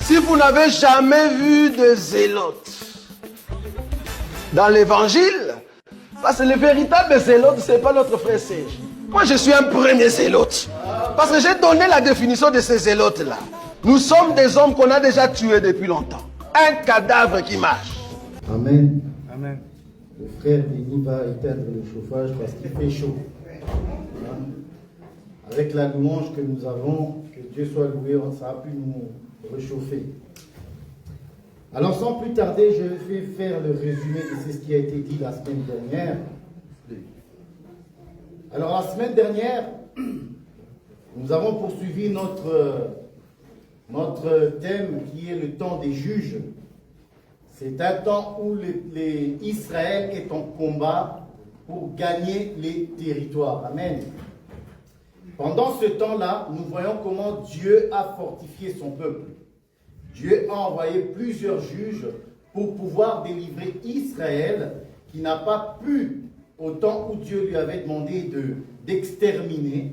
Si vous n'avez jamais vu de zélotes dans l'évangile, parce que le véritable zélote, ce n'est pas notre frère Serge. Moi, je suis un premier zélote. Parce que j'ai donné la définition de ces zélotes-là. Nous sommes des hommes qu'on a déjà tués depuis longtemps. Un cadavre qui marche. Amen. Amen. Le frère Denis va éteindre le chauffage parce qu'il fait chaud. Avec la louange que nous avons, que Dieu soit loué, ça a pu nous réchauffer. Alors sans plus tarder, je vais faire le résumé de ce qui a été dit la semaine dernière. Alors la semaine dernière, nous avons poursuivi notre thème qui est le temps des juges. C'est un temps où Israël est en combat pour gagner les territoires. Amen. Pendant ce temps-là, nous voyons comment Dieu a fortifié son peuple. Dieu a envoyé plusieurs juges pour pouvoir délivrer Israël, qui n'a pas pu, au temps où Dieu lui avait demandé d'exterminer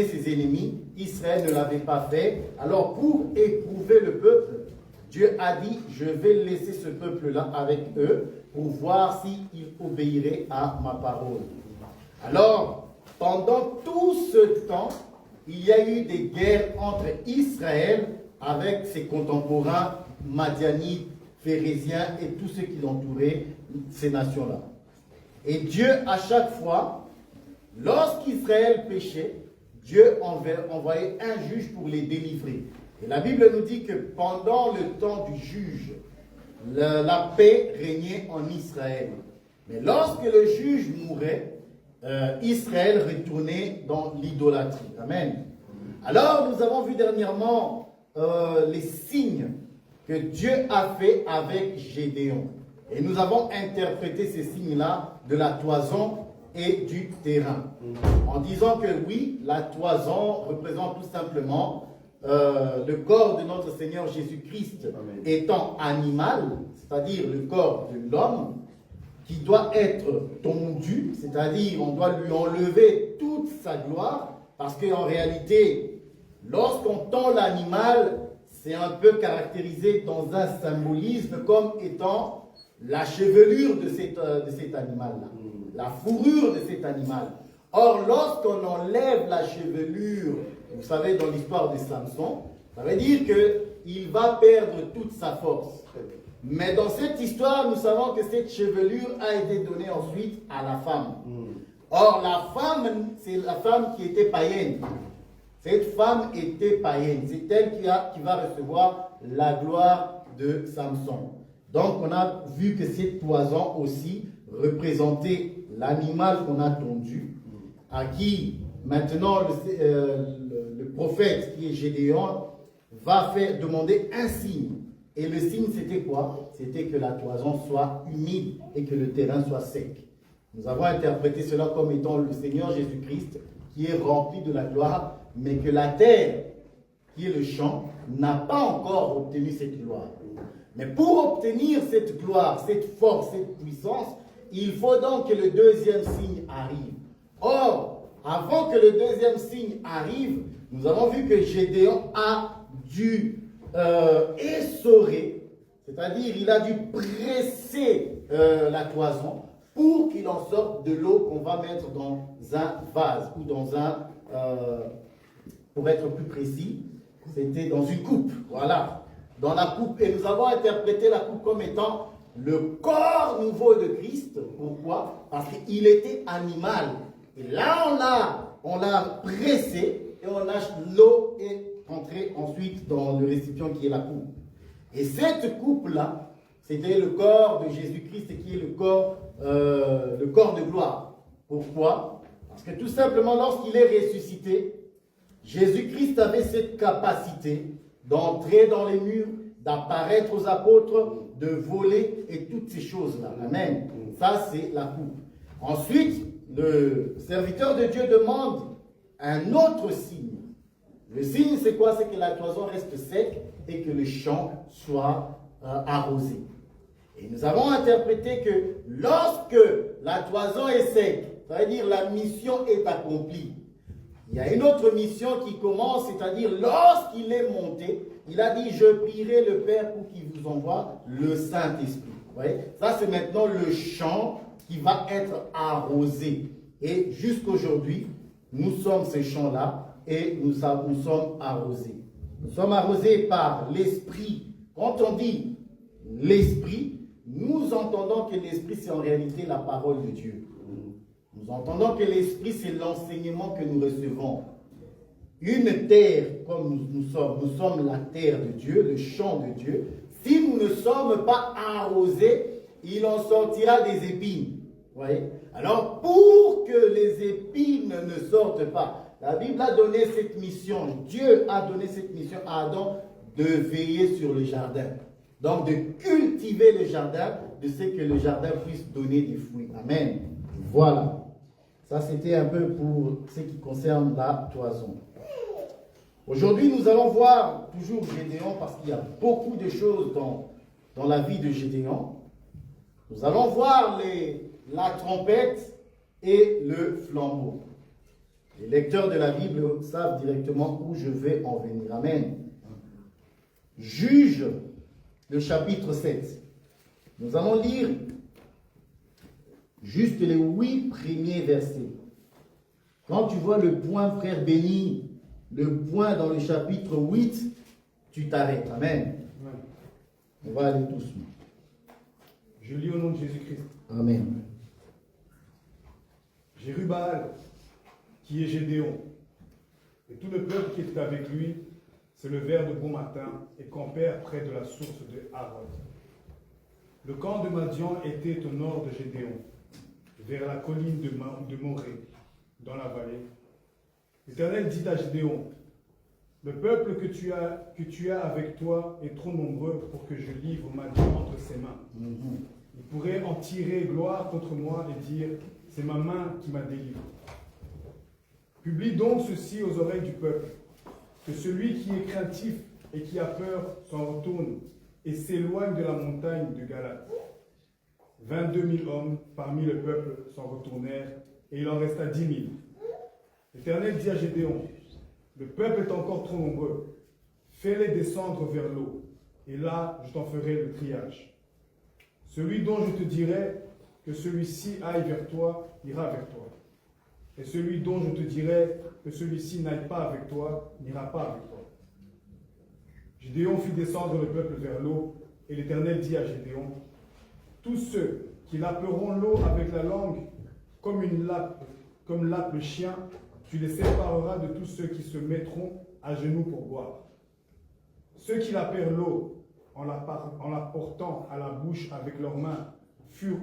ses ennemis. Israël ne l'avait pas fait. Alors pour éprouver le peuple, Dieu a dit, je vais laisser ce peuple-là avec eux pour voir s'ils obéiraient à ma parole. Alors, pendant tout ce temps, il y a eu des guerres entre Israël avec ses contemporains madianites, phérésiens et tous ceux qui l'entouraient, ces nations-là. Et Dieu, à chaque fois, lorsqu'Israël péchait, Dieu envoyait un juge pour les délivrer. Et la Bible nous dit que pendant le temps du juge, la paix régnait en Israël. Mais lorsque le juge mourait, Israël retournait dans l'idolâtrie. Amen. Alors, nous avons vu dernièrement les signes que Dieu a fait avec Gédéon. Et nous avons interprété ces signes-là de la toison et du terrain. En disant que oui, la toison représente tout simplement le corps de notre Seigneur Jésus-Christ étant animal, c'est-à-dire le corps de l'homme, qui doit être tondu, c'est-à-dire on doit lui enlever toute sa gloire, parce qu'en réalité, lorsqu'on tond l'animal, c'est un peu caractérisé dans un symbolisme comme étant la chevelure de cet animal-là, la fourrure de cet animal. Or, lorsqu'on enlève la chevelure, vous savez, dans l'histoire de Samson, ça veut dire qu'il va perdre toute sa force. Mais dans cette histoire, nous savons que cette chevelure a été donnée ensuite à la femme. Or, la femme, c'est la femme qui était païenne. Cette femme était païenne. C'est elle qui va recevoir la gloire de Samson. Donc, on a vu que cette toison aussi représentait l'animal qu'on a tondu, à qui maintenant le prophète qui est Gédéon va demander un signe. Et le signe, c'était quoi? C'était que la toison soit humide et que le terrain soit sec. Nous avons interprété cela comme étant le Seigneur Jésus-Christ qui est rempli de la gloire, mais que la terre, qui est le champ, n'a pas encore obtenu cette gloire. Mais pour obtenir cette gloire, cette force, cette puissance, il faut donc que le deuxième signe arrive. Or, avant que le deuxième signe arrive, nous avons vu que Gédéon a dû essorer, c'est-à-dire il a dû presser la toison pour qu'il en sorte de l'eau qu'on va mettre dans un vase ou dans un, pour être plus précis, c'était dans une coupe, voilà, dans la coupe. Et nous avons interprété la coupe comme étant le corps nouveau de Christ. Pourquoi? Parce qu'il était animal. Et là, on l'a pressé et l'eau est entrée ensuite dans le récipient qui est la coupe. Et cette coupe-là, c'était le corps de Jésus-Christ qui est le corps de gloire. Pourquoi? Parce que tout simplement, lorsqu'il est ressuscité, Jésus-Christ avait cette capacité d'entrer dans les murs, d'apparaître aux apôtres, de voler et toutes ces choses-là. Amen. Ça, c'est la coupe. Ensuite, le serviteur de Dieu demande un autre signe. Le signe, c'est quoi? C'est que la toison reste sec et que le champ soit arrosé. Et nous avons interprété que lorsque la toison est sec, ça veut dire la mission est accomplie. Il y a une autre mission qui commence, c'est-à-dire lorsqu'il est monté, il a dit, je prierai le Père pour qu'il vous envoie le Saint-Esprit. Vous voyez? Ça, c'est maintenant le champ qui va être arrosé. Et jusqu'aujourd'hui, nous sommes ces champs-là et nous sommes arrosés. Nous sommes arrosés par l'Esprit. Quand on dit l'Esprit, nous entendons que l'Esprit, c'est en réalité la parole de Dieu. Nous entendons que l'Esprit, c'est l'enseignement que nous recevons. Une terre, comme nous sommes la terre de Dieu, le champ de Dieu. Si nous ne sommes pas arrosés, il en sortira des épines. Vous voyez? Alors, pour que les épines ne sortent pas, la Bible a donné cette mission, Dieu a donné cette mission à Adam de veiller sur le jardin. Donc, de cultiver le jardin, de ce que le jardin puisse donner des fruits. Amen. Voilà. Ça, c'était un peu pour ce qui concerne la toison. Aujourd'hui, nous allons voir toujours Gédéon, parce qu'il y a beaucoup de choses dans la vie de Gédéon. Nous allons voir la trompette et le flambeau. Les lecteurs de la Bible savent directement où je vais en venir. Amen. Juge, le chapitre 7. Nous allons lire juste les 8 premiers versets. Quand tu vois le point, frère béni, le point dans le chapitre 8, tu t'arrêtes. Amen. On va aller doucement. Je lis au nom de Jésus-Christ. Amen. Jérubbaal, qui est Gédéon, et tout le peuple qui était avec lui, se levèrent de bon matin et campèrent près de la source de Harod. Le camp de Madian était au nord de Gédéon, vers la colline de Morée, dans la vallée. L'Éternel dit à Gédéon, le peuple que tu as avec toi est trop nombreux pour que je livre Madian entre ses mains. Il pourrait en tirer gloire contre moi et dire, c'est ma main qui m'a délivré. Publie donc ceci aux oreilles du peuple, que celui qui est craintif et qui a peur s'en retourne et s'éloigne de la montagne de Galade. 22 000 hommes parmi le peuple s'en retournèrent, et il en resta 10 000. L'Éternel dit à Gédéon, le peuple est encore trop nombreux, fais-les descendre vers l'eau, et là je t'en ferai le triage. Celui dont je te dirai que celui-ci aille vers toi, ira vers toi. Et celui dont je te dirai que celui-ci n'aille pas avec toi, n'ira pas avec toi. Gédéon fit descendre le peuple vers l'eau, et l'Éternel dit à Gédéon, tous ceux qui laperont l'eau avec la langue, comme lappe le chien, tu les sépareras de tous ceux qui se mettront à genoux pour boire. Ceux qui lapèrent l'eau en la portant à la bouche avec leurs mains furent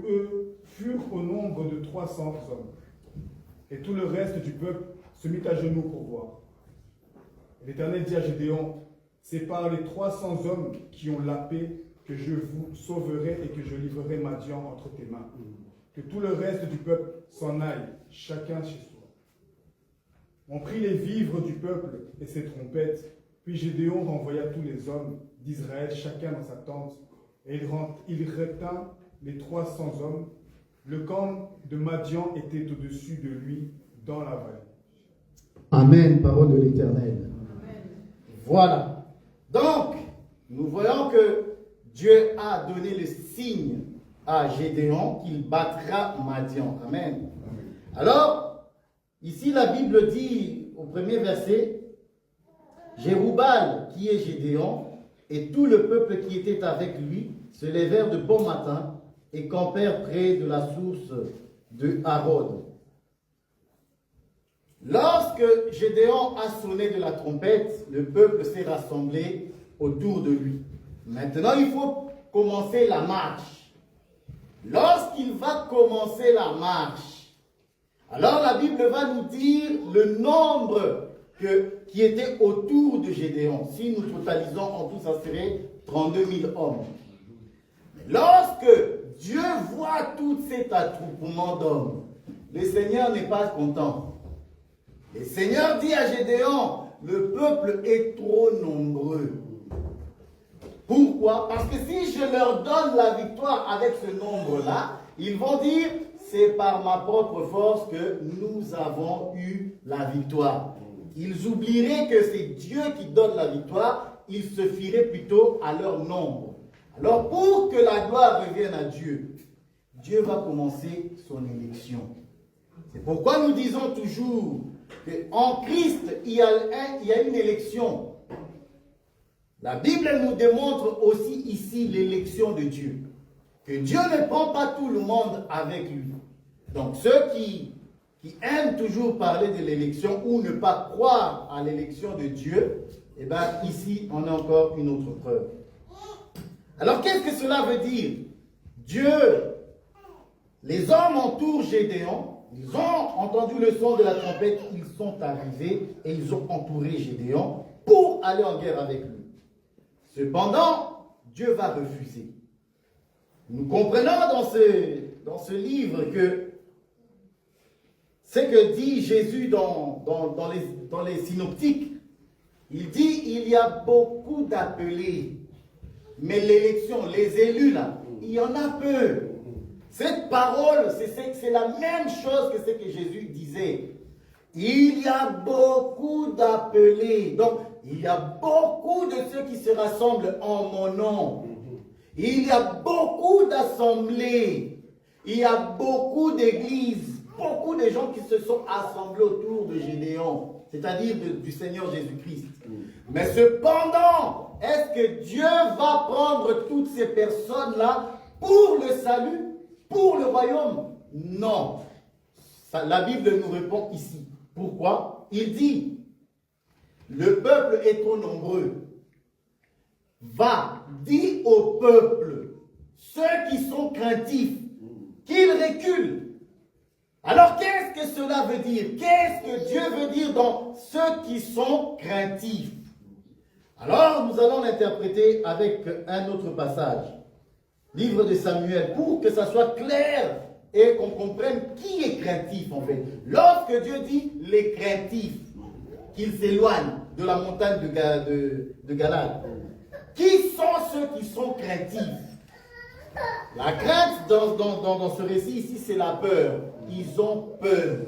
au nombre de 300 hommes. Et tout le reste du peuple se mit à genoux pour boire. L'Éternel dit à Gédéon, c'est par les 300 hommes qui ont lapé que je vous sauverai et que je livrerai Madian entre tes mains. Que tout le reste du peuple s'en aille, chacun chez soi. On prit les vivres du peuple et ses trompettes, puis Gédéon renvoya tous les hommes d'Israël, chacun dans sa tente, et il retint les 300 hommes. Le camp de Madian était au-dessus de lui dans la vallée. Amen, parole de l'Éternel. Voilà. Donc, nous voyons que Dieu a donné le signe à Gédéon qu'il battra Madian. Amen. Alors, ici la Bible dit au premier verset, Jérubbaal, qui est Gédéon, et tout le peuple qui était avec lui se levèrent de bon matin et campèrent près de la source de Harod. Lorsque Gédéon a sonné de la trompette, le peuple s'est rassemblé autour de lui. Maintenant, il faut commencer la marche. Lorsqu'il va commencer la marche, alors la Bible va nous dire le nombre qui était autour de Gédéon. Si nous totalisons en tout, ça serait 32 000 hommes. Lorsque Dieu voit tout cet attroupement d'hommes, le Seigneur n'est pas content. Le Seigneur dit à Gédéon, le peuple est trop nombreux. Pourquoi? Parce que si je leur donne la victoire avec ce nombre-là, ils vont dire, c'est par ma propre force que nous avons eu la victoire. Ils oublieraient que c'est Dieu qui donne la victoire. ils se fieraient plutôt à leur nombre. Alors pour que la gloire revienne à Dieu, Dieu va commencer son élection. C'est pourquoi nous disons toujours qu'en Christ, il y a une élection. La Bible nous démontre aussi ici l'élection de Dieu. Que Dieu ne prend pas tout le monde avec lui. Donc ceux qui aiment toujours parler de l'élection ou ne pas croire à l'élection de Dieu, eh bien ici on a encore une autre preuve. Alors qu'est-ce que cela veut dire? Dieu, les hommes entourent Gédéon, ils ont entendu le son de la trompette, ils sont arrivés et ils ont entouré Gédéon pour aller en guerre avec lui. Cependant, Dieu va refuser. Nous comprenons dans ce livre que ce que dit Jésus dans les synoptiques. Il dit, il y a beaucoup d'appelés, mais l'élection, les élus là, il y en a peu. Cette parole, c'est la même chose que ce que Jésus disait. Il y a beaucoup d'appelés. Donc, il y a beaucoup de ceux qui se rassemblent en mon nom. Il y a beaucoup d'assemblées. Il y a beaucoup d'églises. Beaucoup de gens qui se sont assemblés autour de Gédéon. C'est-à-dire du Seigneur Jésus-Christ. Mais cependant, est-ce que Dieu va prendre toutes ces personnes-là pour le salut, pour le royaume? Non. La Bible nous répond ici. Pourquoi? Il dit, le peuple est trop nombreux. Va, dis au peuple, ceux qui sont craintifs, qu'ils reculent. Alors qu'est-ce que cela veut dire? Qu'est-ce que Dieu veut dire dans ceux qui sont craintifs? Alors nous allons l'interpréter avec un autre passage. Livre de Samuel, pour que ça soit clair et qu'on comprenne qui est craintif en fait. Lorsque Dieu dit les craintifs, qu'ils s'éloignent de la montagne de Galade, qui sont ceux qui sont craintifs? La crainte dans ce récit ici, c'est la peur. Ils ont peur.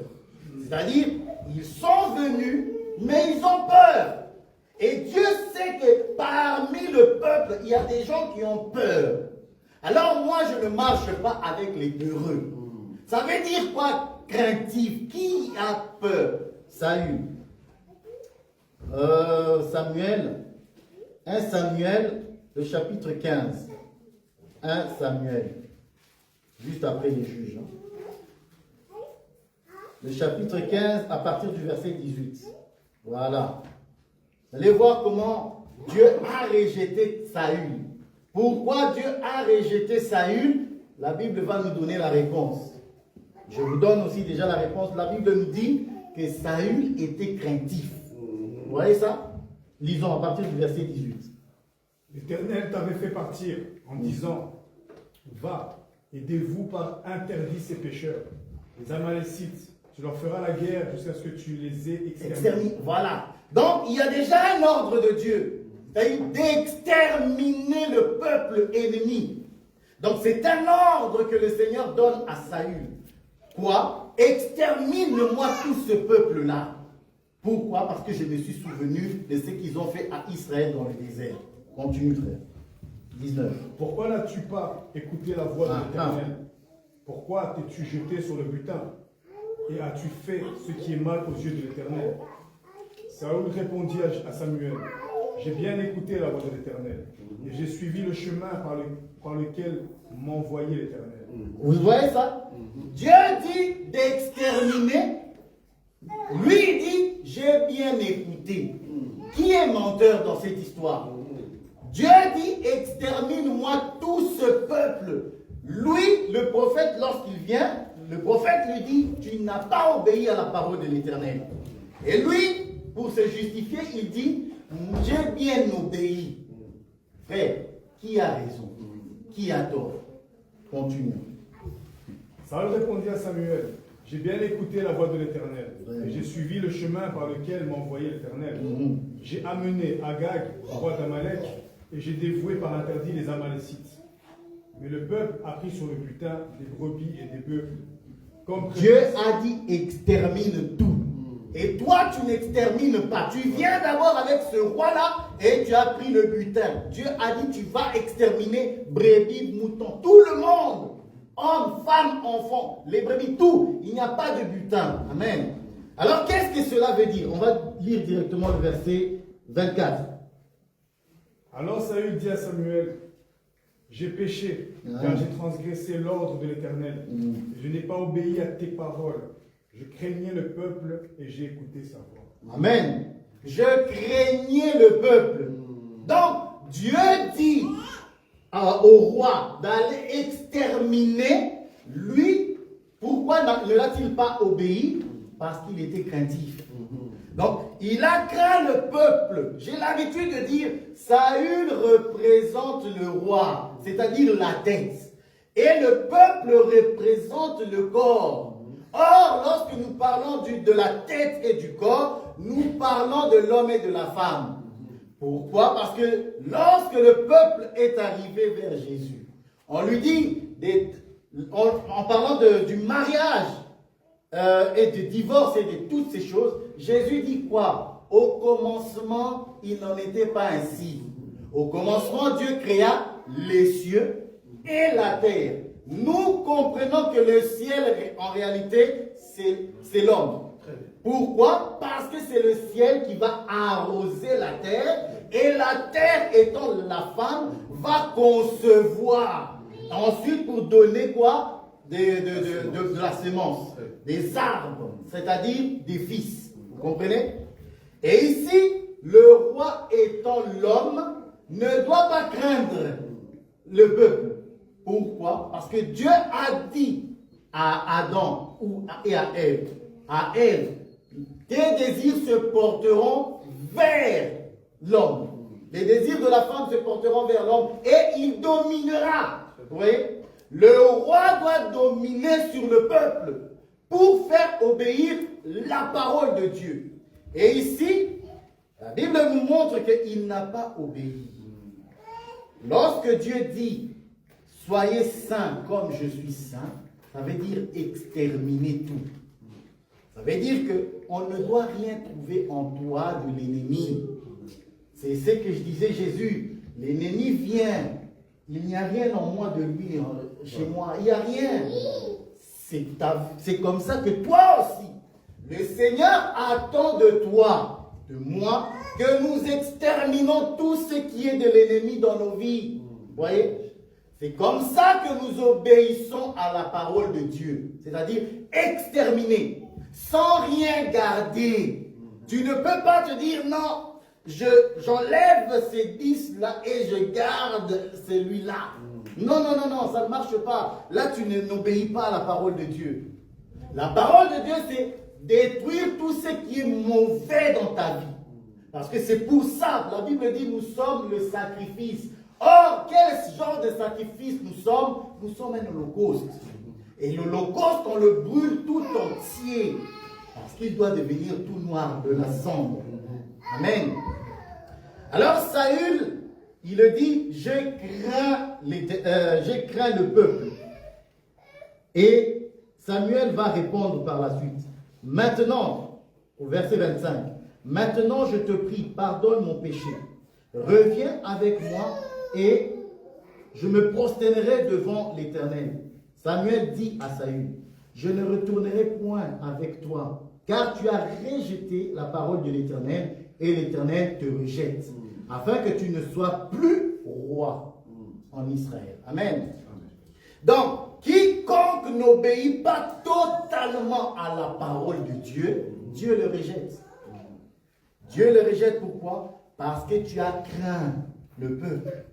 C'est-à-dire, ils sont venus, mais ils ont peur. Et Dieu sait que parmi le peuple, il y a des gens qui ont peur. Alors moi, je ne marche pas avec les peureux. Ça veut dire quoi, craintif? Qui a peur? Saül. Samuel. 1 Samuel, le chapitre 15. 1 Samuel. Juste après les juges. Le chapitre 15, à partir du verset 18. Voilà. Vous allez voir comment Dieu a rejeté Saül. Pourquoi Dieu a rejeté Saül? La Bible va nous donner la réponse. Je vous donne aussi déjà la réponse. La Bible nous dit que Saül était craintif. Vous voyez ça? Lisons à partir du verset 18. L'Éternel t'avait fait partir en disant, va, aidez-vous par interdit ces pécheurs, les Amalécites. Tu leur feras la guerre jusqu'à ce que tu les aies exterminés. Voilà. Donc, il y a déjà un ordre de Dieu. C'est-à-dire d'exterminer le peuple ennemi. Donc, c'est un ordre que le Seigneur donne à Saül. Quoi? Extermine-moi tout ce peuple-là. Pourquoi? Parce que je me suis souvenu de ce qu'ils ont fait à Israël dans le désert. Continue, frère. 19. Pourquoi n'as-tu pas écouté la voix de l'Éternel? Pourquoi t'es-tu jeté sur le butin? Et as-tu fait ce qui est mal aux yeux de l'Éternel? Saül répondit à Samuel, j'ai bien écouté la voix de l'Éternel, et j'ai suivi le chemin par lequel m'envoyait l'Éternel. Vous voyez ça? Dieu dit d'exterminer. Lui dit, j'ai bien écouté. Qui est menteur dans cette histoire? Dieu dit, extermine-moi tout ce peuple. Lui, le prophète, lorsqu'il vient, le prophète lui dit, tu n'as pas obéi à la parole de l'Éternel. Et lui, pour se justifier, il dit, j'ai bien obéi. Frère, qui a raison? Qui a tort? Continue. Saül répondit à Samuel, j'ai bien écouté la voix de l'Éternel, et j'ai suivi le chemin par lequel m'envoyait l'Éternel. J'ai amené Agag, roi d'Amalek, et j'ai dévoué par interdit les Amalécites. Mais le peuple a pris sur le butin des brebis et des bœufs. Dieu a dit extermine tout. Et toi, tu n'extermines pas. Tu viens d'abord avec ce roi-là et tu as pris le butin. Dieu a dit, tu vas exterminer brebis, moutons, tout le monde. Hommes, femmes, enfants, les brebis, tout. Il n'y a pas de butin. Amen. Alors, qu'est-ce que cela veut dire? On va lire directement le verset 24. Alors Saül dit à Samuel, j'ai péché, car j'ai transgressé l'ordre de l'Éternel. Je n'ai pas obéi à tes paroles. Je craignais le peuple et j'ai écouté sa voix. Amen. Je craignais le peuple. Donc, Dieu dit au roi d'aller exterminer, lui, pourquoi ne l'a-t-il pas obéi? Parce qu'il était craintif. Donc, il a craint le peuple. J'ai l'habitude de dire, Saül représente le roi, c'est-à-dire la tête. Et le peuple représente le corps. Or, lorsque nous parlons de la tête et du corps, nous parlons de l'homme et de la femme. Pourquoi? Parce que lorsque le peuple est arrivé vers Jésus, on lui dit, en parlant du mariage et du divorce et de toutes ces choses, Jésus dit quoi? Au commencement, il n'en était pas ainsi. Au commencement, Dieu créa les cieux et la terre. Nous comprenons que le ciel, en réalité, c'est l'homme. Pourquoi? Parce que c'est le ciel qui va arroser la terre, et la terre, étant la femme, va concevoir. Ensuite, pour donner quoi? De la semence, des arbres, c'est-à-dire des fils. Vous comprenez? Et ici, le roi étant l'homme, ne doit pas craindre le peuple. Pourquoi? Parce que Dieu a dit à Adam et à Ève, tes désirs se porteront vers l'homme. Les désirs de la femme se porteront vers l'homme et il dominera. Vous voyez? Le roi doit dominer sur le peuple pour faire obéir la parole de Dieu. Et ici, la Bible nous montre qu'il n'a pas obéi. Lorsque Dieu dit « Soyez saints comme je suis saint », ça veut dire exterminer tout. Ça veut dire qu'on ne doit rien trouver en toi de l'ennemi. C'est ce que je disais, Jésus. L'ennemi vient. Il n'y a rien en moi de lui, chez moi. Il n'y a rien. C'est comme ça que toi aussi, le Seigneur attend de toi, de moi, que nous exterminons tout ce qui est de l'ennemi dans nos vies. Vous voyez? C'est comme ça que nous obéissons à la parole de Dieu. C'est-à-dire exterminer, sans rien garder. Tu ne peux pas te dire, non, j'enlève ces 10 là et je garde celui-là. Non, non, non, non, ça ne marche pas. Là, tu n'obéis pas à la parole de Dieu. La parole de Dieu, c'est détruire tout ce qui est mauvais dans ta vie. Parce que c'est pour ça, la Bible dit, nous sommes le sacrifice. Or, quel genre de sacrifice nous sommes? Nous sommes un holocauste. Et l'holocauste, on le brûle tout entier. Parce qu'il doit devenir tout noir, de la cendre. Amen. Alors, Saül, il dit, je crains le peuple. Et Samuel va répondre par la suite. Maintenant, au verset 25, maintenant je te prie, pardonne mon péché. Reviens avec moi et je me prosternerai devant l'Éternel. Samuel dit à Saül, je ne retournerai point avec toi, car tu as rejeté la parole de l'Éternel et l'Éternel te rejette, afin que tu ne sois plus roi en Israël. Amen. Donc, quiconque n'obéit pas totalement à la parole de Dieu, Dieu le rejette. Dieu le rejette pourquoi? Parce que tu as craint le peuple.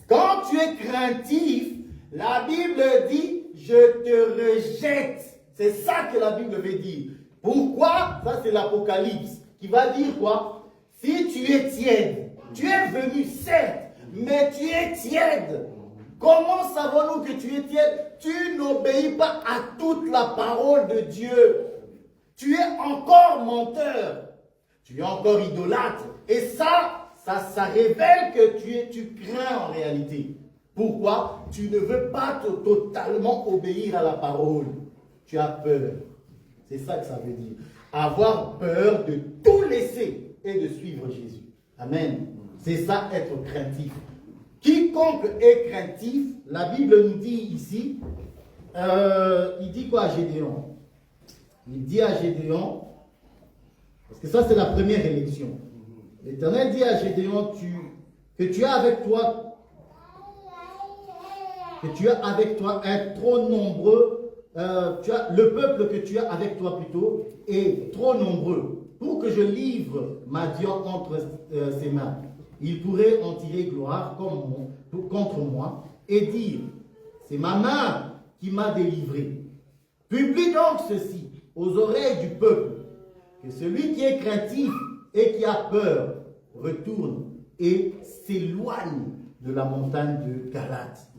Quand tu es craintif, la Bible dit, je te rejette. C'est ça que la Bible veut dire. Pourquoi? Ça c'est l'Apocalypse qui va dire quoi? Si tu es tiède, tu es venu certes, mais tu es tiède. Comment savons-nous que tu es tiède? Tu n'obéis pas à toute la parole de Dieu. Tu es encore menteur. Tu es encore idolâtre. Et ça révèle que tu crains en réalité. Pourquoi? Tu ne veux pas totalement obéir à la parole. Tu as peur. C'est ça que ça veut dire. Avoir peur de tout laisser et de suivre Jésus. Amen. C'est ça, être craintif. Quiconque est craintif, la Bible nous dit ici, il dit quoi à Gédéon? Il dit à Gédéon, parce que ça c'est la première élection. L'Éternel dit à Gédéon, que tu as avec toi un trop nombreux, le peuple que tu as avec toi plutôt est trop nombreux pour que je livre Madian entre ses mains. Il pourrait en tirer gloire contre moi et dire, c'est ma main qui m'a délivré. Publie donc ceci aux oreilles du peuple, que celui qui est craintif et qui a peur retourne et s'éloigne de la montagne de Galate.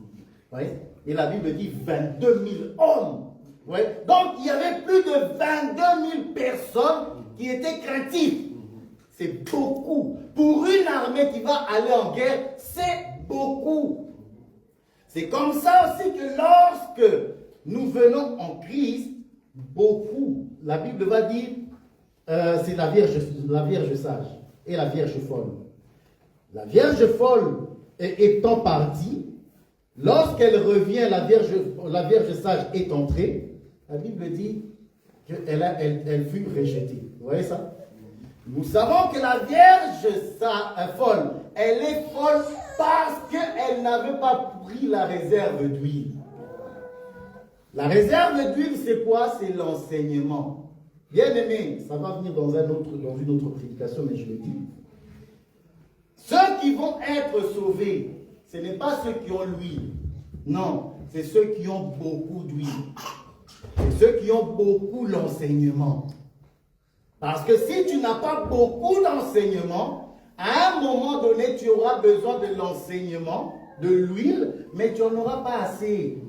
Ouais. Et la Bible dit 22 000 hommes. Ouais. Donc il y avait plus de 22 000 personnes qui étaient craintives. C'est beaucoup. Pour une armée qui va aller en guerre, c'est beaucoup. C'est comme ça aussi que lorsque nous venons en Christ, beaucoup, la Bible va dire, c'est la vierge sage et la vierge folle. La vierge folle étant partie, lorsqu'elle revient, la vierge sage est entrée, la Bible dit qu'elle fut rejetée. Vous voyez ça? Nous savons que la vierge folle, elle est folle parce qu'elle n'avait pas pris la réserve d'huile. La réserve d'huile, c'est quoi? C'est l'enseignement. Bien aimé, ça va venir dans une autre prédication, mais je le dis. Ceux qui vont être sauvés, ce n'est pas ceux qui ont l'huile. Non, c'est ceux qui ont beaucoup d'huile. C'est ceux qui ont beaucoup l'enseignement. Parce que si tu n'as pas beaucoup d'enseignement, à un moment donné, tu auras besoin de l'enseignement, de l'huile, mais tu n'en auras pas assez.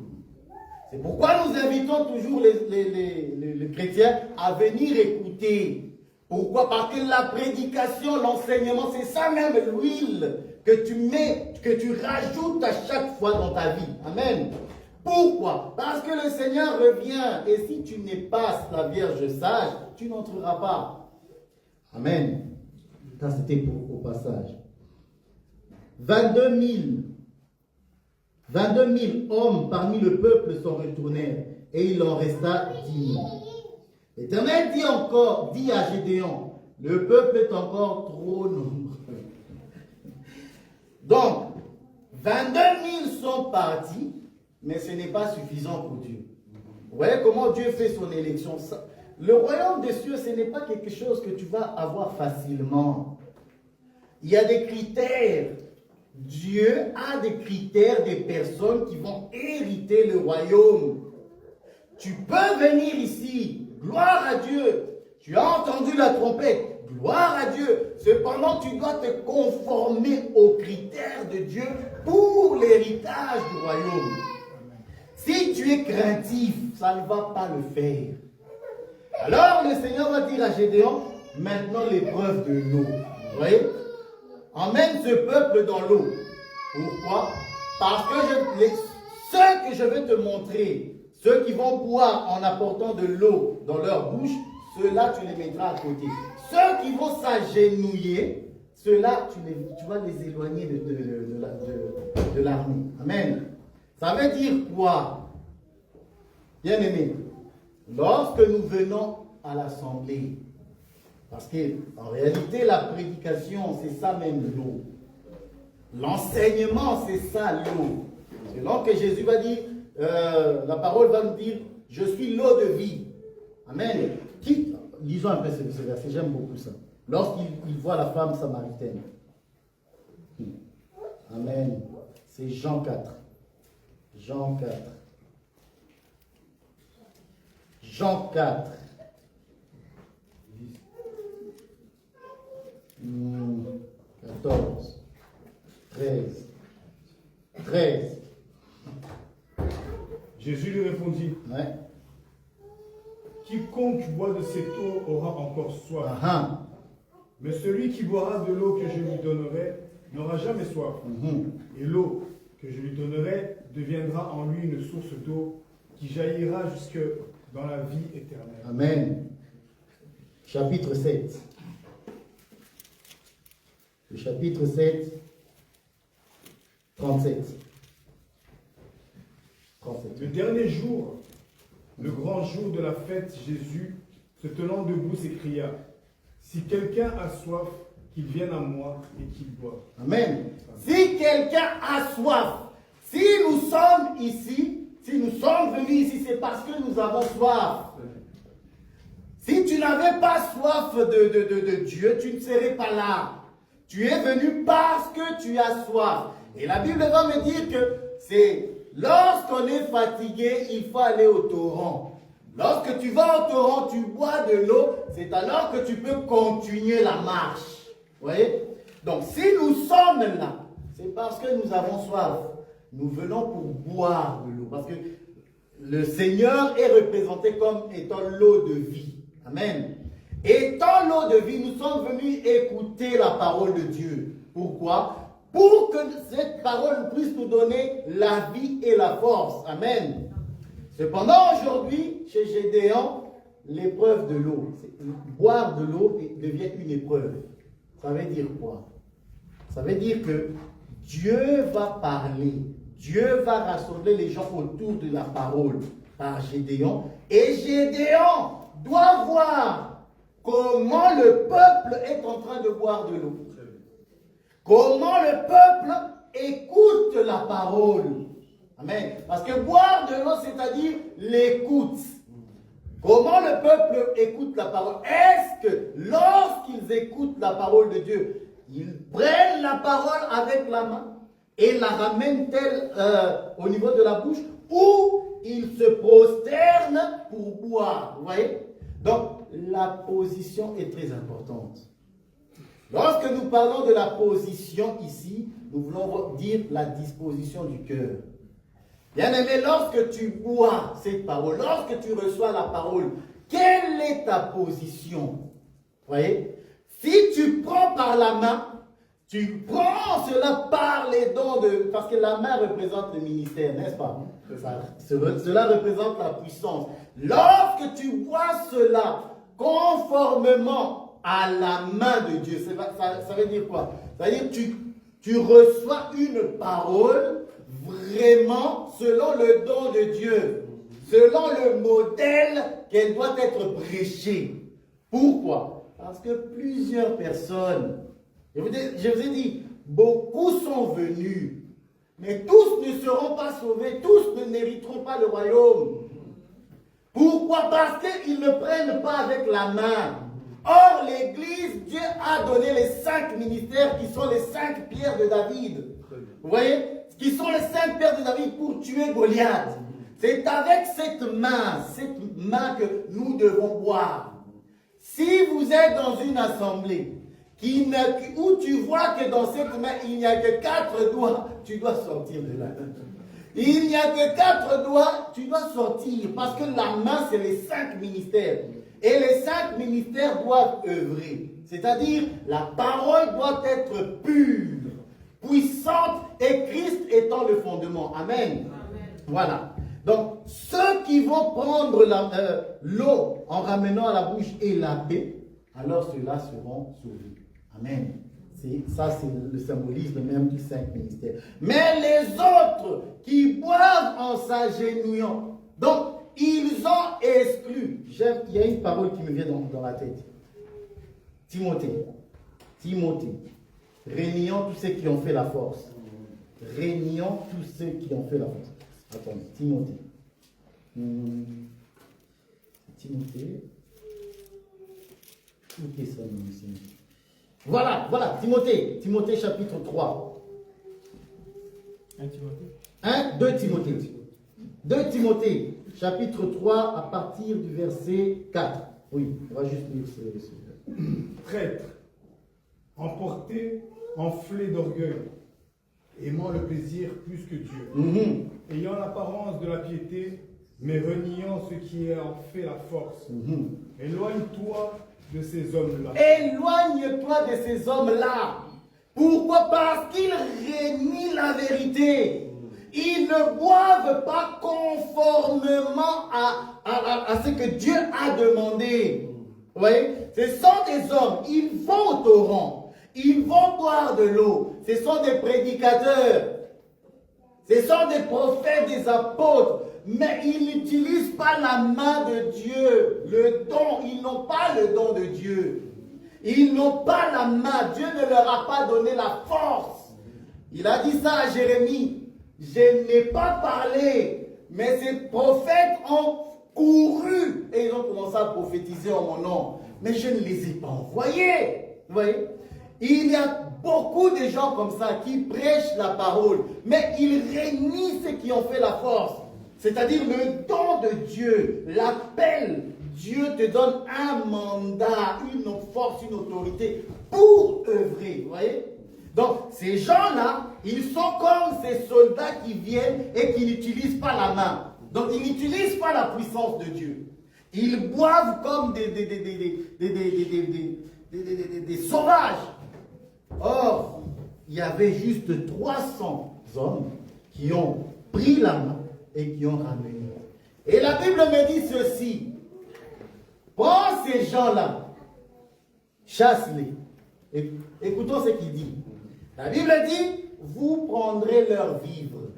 C'est pourquoi nous invitons toujours les chrétiens à venir écouter. Pourquoi? Parce que la prédication, l'enseignement, c'est ça même l'huile que tu mets, que tu rajoutes à chaque fois dans ta vie. Amen. Pourquoi? Parce que le Seigneur revient et si tu n'es pas la Vierge sage, tu n'entreras pas. Amen. Ça c'était au passage. 22 000 hommes parmi le peuple s'en retournèrent et il en resta 10 000. L'Éternel dit à Gédéon, le peuple est encore trop nombreux. Donc, 22 000 sont partis, mais ce n'est pas suffisant pour Dieu. Vous voyez comment Dieu fait son élection? Le royaume des cieux, ce n'est pas quelque chose que tu vas avoir facilement. Il y a des critères. Dieu a des critères des personnes qui vont hériter le royaume. Tu peux venir ici, gloire à Dieu. Tu as entendu la trompette, gloire à Dieu. Cependant, tu dois te conformer aux critères de Dieu pour l'héritage du royaume. Si tu es craintif, ça ne va pas le faire. Alors le Seigneur va dire à Gédéon, maintenant l'épreuve de l'eau. Vous voyez? Emmène ce peuple dans l'eau. Pourquoi? Parce que ceux que je vais te montrer, ceux qui vont boire en apportant de l'eau dans leur bouche, ceux-là tu les mettras à côté. Ceux qui vont s'agenouiller, ceux-là tu vas les éloigner de l'armée. Amen. Ça veut dire quoi? Bien aimé, lorsque nous venons à l'assemblée, parce qu'en réalité, la prédication, c'est ça même l'eau. L'enseignement, c'est ça l'eau. Selon que Jésus va dire, la parole va nous dire, je suis l'eau de vie. Amen. Lisons un peu ce verset, j'aime beaucoup ça. Lorsqu'il voit la femme samaritaine. Amen. C'est Jean 4. Jean 4. Jean 4. 14. 13. Jésus lui répondit, Ouais. quiconque boit de cette eau aura encore soif. Ah, Mais celui qui boira de l'eau que je lui donnerai n'aura jamais soif. Et l'eau que je lui donnerai deviendra en lui une source d'eau qui jaillira jusque dans la vie éternelle. Amen. Chapitre 7. le chapitre 7, 37. 37. Le dernier jour, le grand jour de la fête, Jésus, se tenant debout, s'écria, « Si quelqu'un a soif, qu'il vienne à moi et qu'il boive. » Amen. Si quelqu'un a soif, si nous sommes ici, si nous sommes venus ici, c'est parce que nous avons soif. Si tu n'avais pas soif de Dieu, tu ne serais pas là. Tu es venu parce que tu as soif. Et la Bible va me dire que c'est lorsqu'on est fatigué, il faut aller au torrent. Lorsque tu vas au torrent, tu bois de l'eau, c'est alors que tu peux continuer la marche. Vous voyez? Donc si nous sommes là, c'est parce que nous avons soif. Nous venons pour boire de l'eau. Parce que le Seigneur est représenté comme étant l'eau de vie. Amen. Étant l'eau de vie, nous sommes venus écouter la parole de Dieu. Pourquoi? Pour que cette parole puisse nous donner la vie et la force. Amen. Cependant, aujourd'hui, chez Gédéon, l'épreuve de l'eau, boire de l'eau devient une épreuve. Ça veut dire quoi? Ça veut dire que Dieu va parler. Dieu va rassembler les gens autour de la parole par Gédéon. Et Gédéon doit voir comment le peuple est en train de boire de l'eau. Comment le peuple écoute la parole. Amen. Parce que boire de l'eau, c'est-à-dire l'écoute. Comment le peuple écoute la parole? Est-ce que lorsqu'ils écoutent la parole de Dieu, ils prennent la parole avec la main et la ramènent telle au niveau de la bouche, ou ils se prosternent pour boire? Vous voyez? Donc, la position est très importante. Lorsque nous parlons de la position ici, nous voulons dire la disposition du cœur. Bien-aimé, lorsque tu bois cette parole, lorsque tu reçois la parole, quelle est ta position? Vous voyez? Si tu prends par la main, tu prends cela par les dons de... Parce que la main représente le ministère, n'est-ce pas? Cela représente la puissance. Lorsque tu bois cela conformément à la main de Dieu, ça veut dire quoi? Ça veut dire que tu reçois une parole vraiment selon le don de Dieu, selon le modèle qu'elle doit être prêchée. Pourquoi? Parce que plusieurs personnes, je vous ai dit, beaucoup sont venus, mais tous ne seront pas sauvés, tous ne mériteront pas le royaume. Pourquoi? Parce qu'ils ne prennent pas avec la main. Or, l'Église, Dieu a donné les 5 ministères qui sont les 5 pierres de David. Vous voyez? Qui sont les 5 pierres de David pour tuer Goliath. C'est avec cette main que nous devons boire. Si vous êtes dans une assemblée où tu vois que dans cette main, il n'y a que 4 doigts, tu dois sortir de là. Il n'y a que 4 doigts, tu dois sortir. Parce que la main, c'est les 5 ministères. Et les 5 ministères doivent œuvrer. C'est-à-dire, la parole doit être pure, puissante, et Christ étant le fondement. Amen. Voilà. Donc, ceux qui vont prendre l'eau en ramenant à la bouche et la paix, alors ceux-là seront sauvés. Amen. Ça, c'est le symbolisme même du 5 ministères. Mais les autres qui boivent en s'agenouillant, donc, ils ont exclu. Il y a une parole qui me vient dans la tête. Timothée, régnant tous ceux qui ont fait la force. Régnant tous ceux qui ont fait la force. Attendez, Timothée. Où est ça, Voilà, Timothée chapitre 3. 2 Timothée. 2 Timothée, chapitre 3, à partir du verset 4. Oui, on va juste lire ce. Traître, emporté, enflé d'orgueil, aimant le plaisir plus que Dieu, ayant l'apparence de la piété, mais reniant ce qui en fait la force. Éloigne-toi de ces hommes-là. Éloigne-toi de ces hommes-là. Pourquoi? Parce qu'ils renient la vérité. Ils ne boivent pas conformément à ce que Dieu a demandé. Vous voyez? Ce sont des hommes, ils vont au torrent. Ils vont boire de l'eau. Ce sont des prédicateurs. Ce sont des prophètes, des apôtres. Mais ils n'utilisent pas la main de Dieu. Le don, ils n'ont pas le don de Dieu. Ils n'ont pas la main. Dieu ne leur a pas donné la force. Il a dit ça à Jérémie. Je n'ai pas parlé, mais ces prophètes ont couru et ils ont commencé à prophétiser en mon nom. Mais je ne les ai pas envoyés. Vous voyez? Il y a beaucoup de gens comme ça qui prêchent la parole, mais ils réunissent ceux qui ont fait la force. C'est-à-dire le don de Dieu, l'appel. Dieu te donne un mandat, une force, une autorité pour œuvrer. Vous voyez? Donc, ces gens-là, ils sont comme ces soldats qui viennent et qui n'utilisent pas la main. Donc, ils n'utilisent pas la puissance de Dieu. Ils boivent comme des sauvages. Or, il y avait juste 300 hommes qui ont pris la main et qui ont ramené. Et la Bible me dit ceci. Prends ces gens-là, chasse-les. Écoutons ce qu'il dit. La Bible dit, vous prendrez leurs vivres.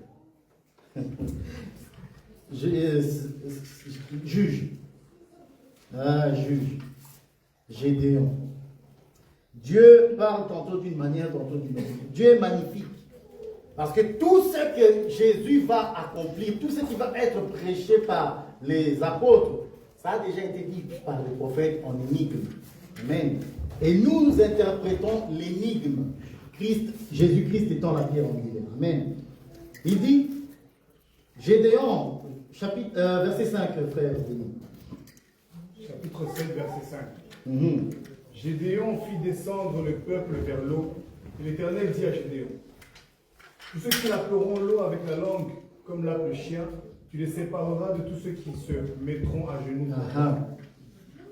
Juge. Ah, juge. Gédéon. Dieu parle tantôt d'une manière, tantôt d'une autre. Dieu est magnifique. Parce que tout ce que Jésus va accomplir, tout ce qui va être prêché par les apôtres, ça a déjà été dit par les prophètes en énigme. Amen. Et nous interprétons l'énigme. Jésus-Christ étant la pierre angulaire. Amen. Il dit, Gédéon, verset 5, frère. Chapitre 7, verset 5. Gédéon fit descendre le peuple vers l'eau, et l'Éternel dit à Gédéon, tous ceux qui lapperont l'eau avec la langue, comme lappe le chien, tu les sépareras de tous ceux qui se mettront à genoux.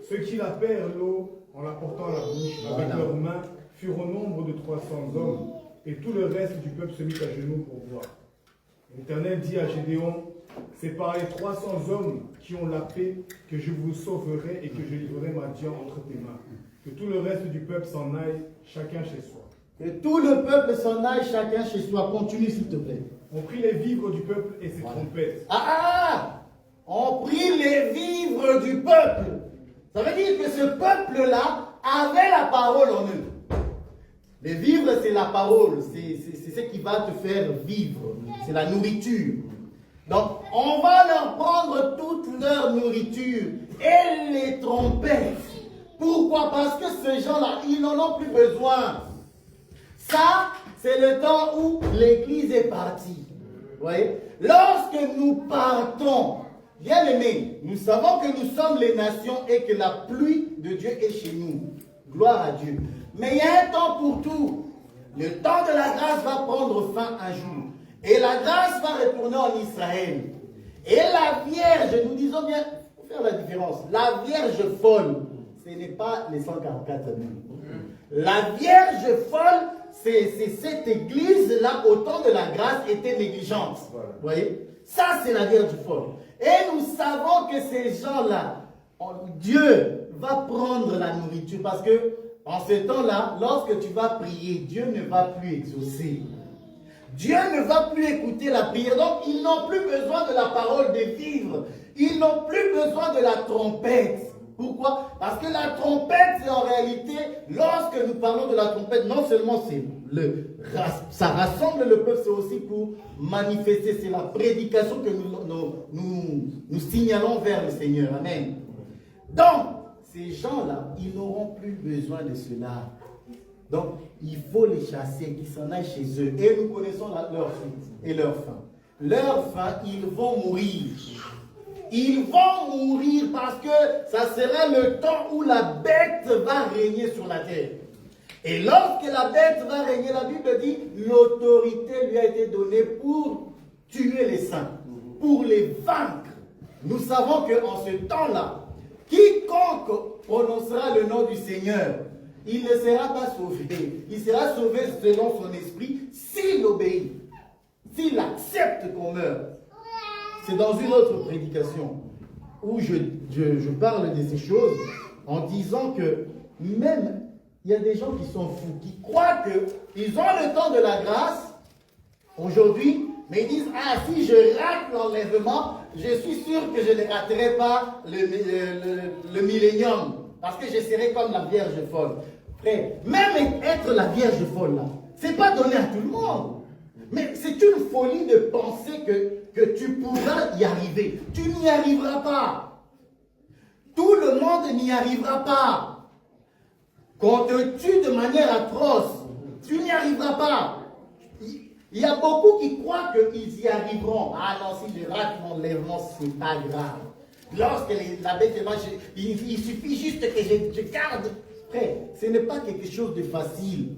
Ceux qui lappèrent l'eau en la portant à la bouche avec leurs mains furent au nombre de 300 hommes, et tout le reste du peuple se mit à genoux pour boire. L'Éternel dit à Gédéon, c'est par les 300 hommes qui ont lappé que je vous sauverai et que je livrerai ma dian entre tes mains. Que tout le reste du peuple s'en aille, chacun chez soi. Que tout le peuple s'en aille, chacun chez soi. Continue, s'il te plaît. On prit les vivres du peuple et ses trompettes. On prit les vivres du peuple. Ça veut dire que ce peuple-là avait la parole en eux. Les vivres, c'est la parole. C'est ce qui va te faire vivre. C'est la nourriture. Donc, on va leur prendre toute leur nourriture et les trompettes. Pourquoi? Parce que ces gens-là, ils n'en ont plus besoin. Ça, c'est le temps où l'Église est partie. Vous voyez? Lorsque nous partons, bien aimés, nous savons que nous sommes les nations et que la pluie de Dieu est chez nous. Gloire à Dieu. Mais il y a un temps pour tout. Le temps de la grâce va prendre fin un jour. Et la grâce va retourner en Israël. Et la Vierge, nous disons bien, il faut faire la différence. La Vierge folle, ce n'est pas les 144 000. La Vierge folle, c'est cette église-là, au temps de la grâce, était négligente. Vous voyez? Ça, c'est la Vierge folle. Et nous savons que ces gens-là, Dieu va prendre la nourriture. Parce que, en ce temps-là, lorsque tu vas prier, Dieu ne va plus exaucer. Dieu ne va plus écouter la prière. Donc, ils n'ont plus besoin de la parole des vivres. Ils n'ont plus besoin de la trompette. Pourquoi? Parce que la trompette, c'est en réalité, lorsque nous parlons de la trompette, non seulement ça rassemble le peuple, c'est aussi pour manifester. C'est la prédication que nous signalons vers le Seigneur. Amen. Donc, ces gens-là, ils n'auront plus besoin de cela. Donc, il faut les chasser, qu'ils s'en aillent chez eux. Et nous connaissons leur suite et leur fin. Leur fin, ils vont mourir. Ils vont mourir parce que ça sera le temps où la bête va régner sur la terre. Et lorsque la bête va régner, la Bible dit, l'autorité lui a été donnée pour tuer les saints, pour les vaincre. Nous savons qu'en ce temps-là, quiconque prononcera le nom du Seigneur, il ne sera pas sauvé. Il sera sauvé selon son esprit s'il obéit, s'il accepte qu'on meure. C'est dans une autre prédication où je parle de ces choses en disant que même il y a des gens qui sont fous, qui croient qu'ils ont le temps de la grâce aujourd'hui, mais ils disent, ah, si je rate l'enlèvement, je suis sûr que je ne raterai pas le millénium, parce que je serai comme la Vierge folle. Frère, même être la Vierge folle, là, c'est pas donné à tout le monde. Mais c'est une folie de penser que tu pourras y arriver. Tu n'y arriveras pas. Tout le monde n'y arrivera pas. Qu'on te tue de manière atroce, tu n'y arriveras pas. Il y a beaucoup qui croient qu'ils y arriveront. Ah non, si je rate mon lèvement, c'est pas grave. Lorsque la bête est mangée, il suffit juste que je garde. Frère, ce n'est pas quelque chose de facile.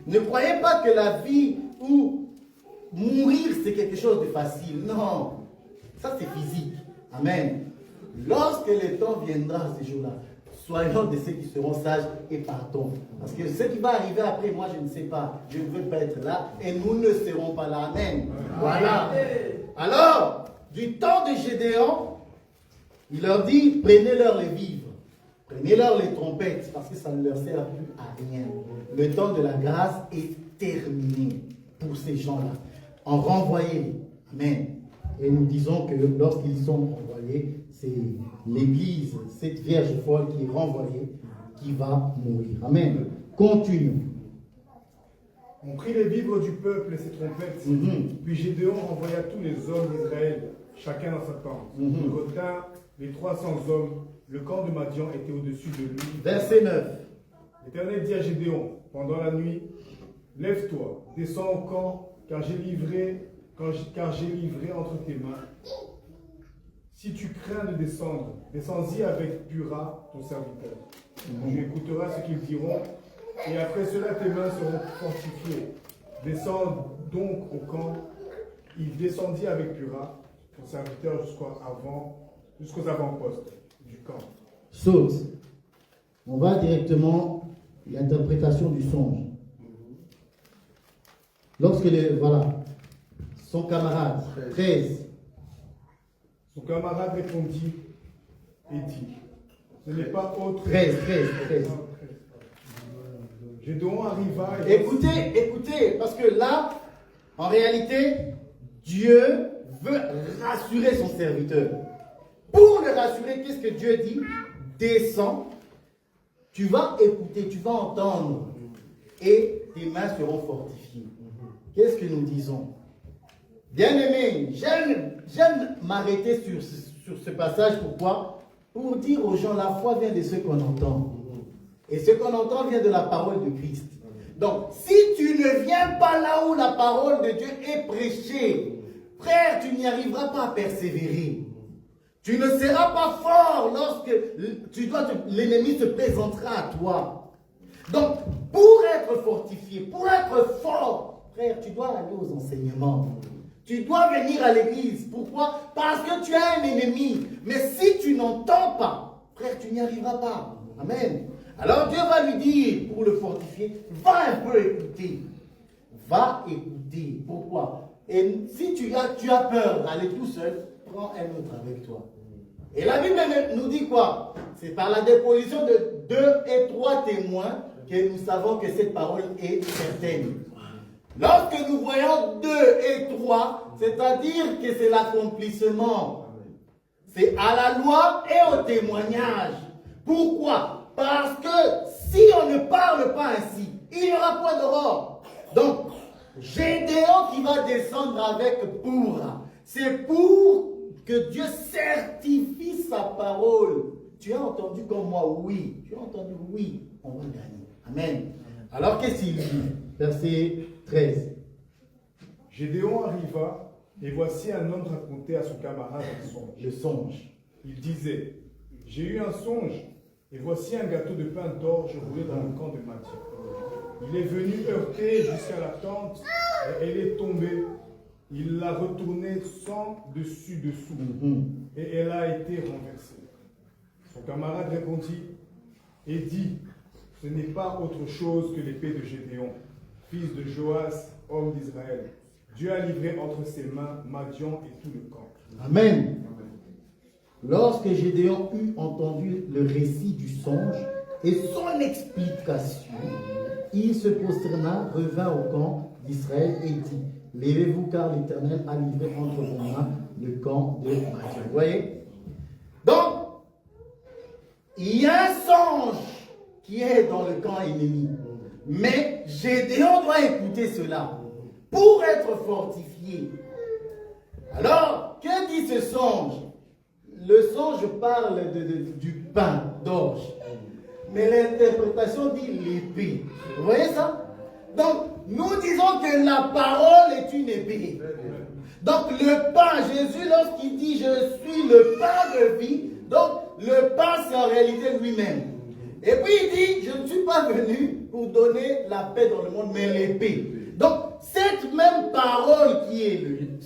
Ne croyez pas que la vie ou mourir, c'est quelque chose de facile. Non, ça c'est physique. Amen. Lorsque le temps viendra ces jours-là, soyons de ceux qui seront sages et partons. Parce que ce qui va arriver après, moi je ne sais pas. Je ne veux pas être là et nous ne serons pas là. Amen. Voilà. Alors, du temps de Gédéon, il leur dit, prenez-leur les vivres. Prenez-leur les trompettes, parce que ça ne leur sert plus à rien. Le temps de la grâce est terminé pour ces gens-là. En renvoyez-les. Amen. Et nous disons que lorsqu'ils sont renvoyés, c'est l'Église, cette Vierge folle qui est renvoyée, qui va mourir. Amen. Continue. On prit les vivres du peuple et ses trompettes. Puis Gédéon renvoya tous les hommes d'Israël, chacun dans sa tente. Il retint les 300 hommes. Le camp de Madian était au-dessus de lui. Verset 9. L'Éternel dit à Gédéon, pendant la nuit, lève-toi, descends au camp, car j'ai livré entre tes mains. Si tu crains de descendre, descends-y avec Pura, ton serviteur. Tu écouteras ce qu'ils diront, et après cela tes mains seront fortifiées. Descends donc au camp. Il descendit avec Pura, ton serviteur, jusqu'aux avant-postes du camp. Saute. On va directement à l'interprétation du songe. Lorsque son camarade, 13. Son camarade répondit et dit, ce n'est pas autre... 13. Gédéon arriva et... Écoutez, parce que là, en réalité, Dieu veut rassurer son serviteur. Pour le rassurer, qu'est-ce que Dieu dit? Descends, tu vas écouter, tu vas entendre, et tes mains seront fortifiées. Qu'est-ce que nous disons? Bien-aimés, j'aime m'arrêter sur ce passage. Pourquoi? Pour dire aux gens, la foi vient de ce qu'on entend. Et ce qu'on entend vient de la parole de Christ. Donc, si tu ne viens pas là où la parole de Dieu est prêchée, frère, tu n'y arriveras pas à persévérer. Tu ne seras pas fort lorsque l'ennemi se présentera à toi. Donc, pour être fortifié, pour être fort, frère, tu dois aller aux enseignements. Tu dois venir à l'église. Pourquoi? Parce que tu as un ennemi. Mais si tu n'entends pas, frère, tu n'y arriveras pas. Amen. Alors Dieu va lui dire, pour le fortifier, va un peu écouter. Va écouter. Pourquoi? Et si tu as peur d'aller tout seul, prends un autre avec toi. Et la Bible nous dit quoi? C'est par la déposition de 2 et 3 témoins que nous savons que cette parole est certaine. Lorsque nous voyons 2 et 3, c'est-à-dire que c'est l'accomplissement. C'est à la loi et au témoignage. Pourquoi? Parce que si on ne parle pas ainsi, il n'y aura point d'aurore. Donc, Gédéon qui va descendre avec Pura, c'est pour que Dieu certifie sa parole. Tu as entendu comme moi? Oui. Tu as entendu? Oui. On va gagner. Amen. Alors qu'est-ce qu'il dit? Verset 13. Gédéon arriva, et voici un homme racontait à son camarade un songe. Le songe. Il disait, j'ai eu un songe, et voici un gâteau de pain d'orge roulé dans le camp de Madian. Il est venu heurter jusqu'à la tente, et elle est tombée. Il l'a retournée sans dessus-dessous, et elle a été renversée. Son camarade répondit et dit, ce n'est pas autre chose que l'épée de Gédéon, fils de Joas, homme d'Israël. Dieu a livré entre ses mains Madian et tout le camp. Amen. Lorsque Gédéon eut entendu le récit du songe, et son explication, il se prosterna, revint au camp d'Israël et dit, levez-vous car l'Éternel a livré entre vos mains le camp de Madian. Vous voyez? Donc, il y a un songe qui est dans le camp ennemi. Mais Gédéon doit écouter cela pour être fortifié. Alors, que dit ce songe? Le songe parle du pain d'orge. Mais l'interprétation dit l'épée. Vous voyez ça? Donc, nous disons que la parole est une épée. Donc, le pain, Jésus, lorsqu'il dit « Je suis le pain de vie », donc, le pain, c'est en réalité lui-même. Et puis, il dit « Je ne suis pas venu pour donner la paix dans le monde, mais l'épée ». Donc, cette même parole qui est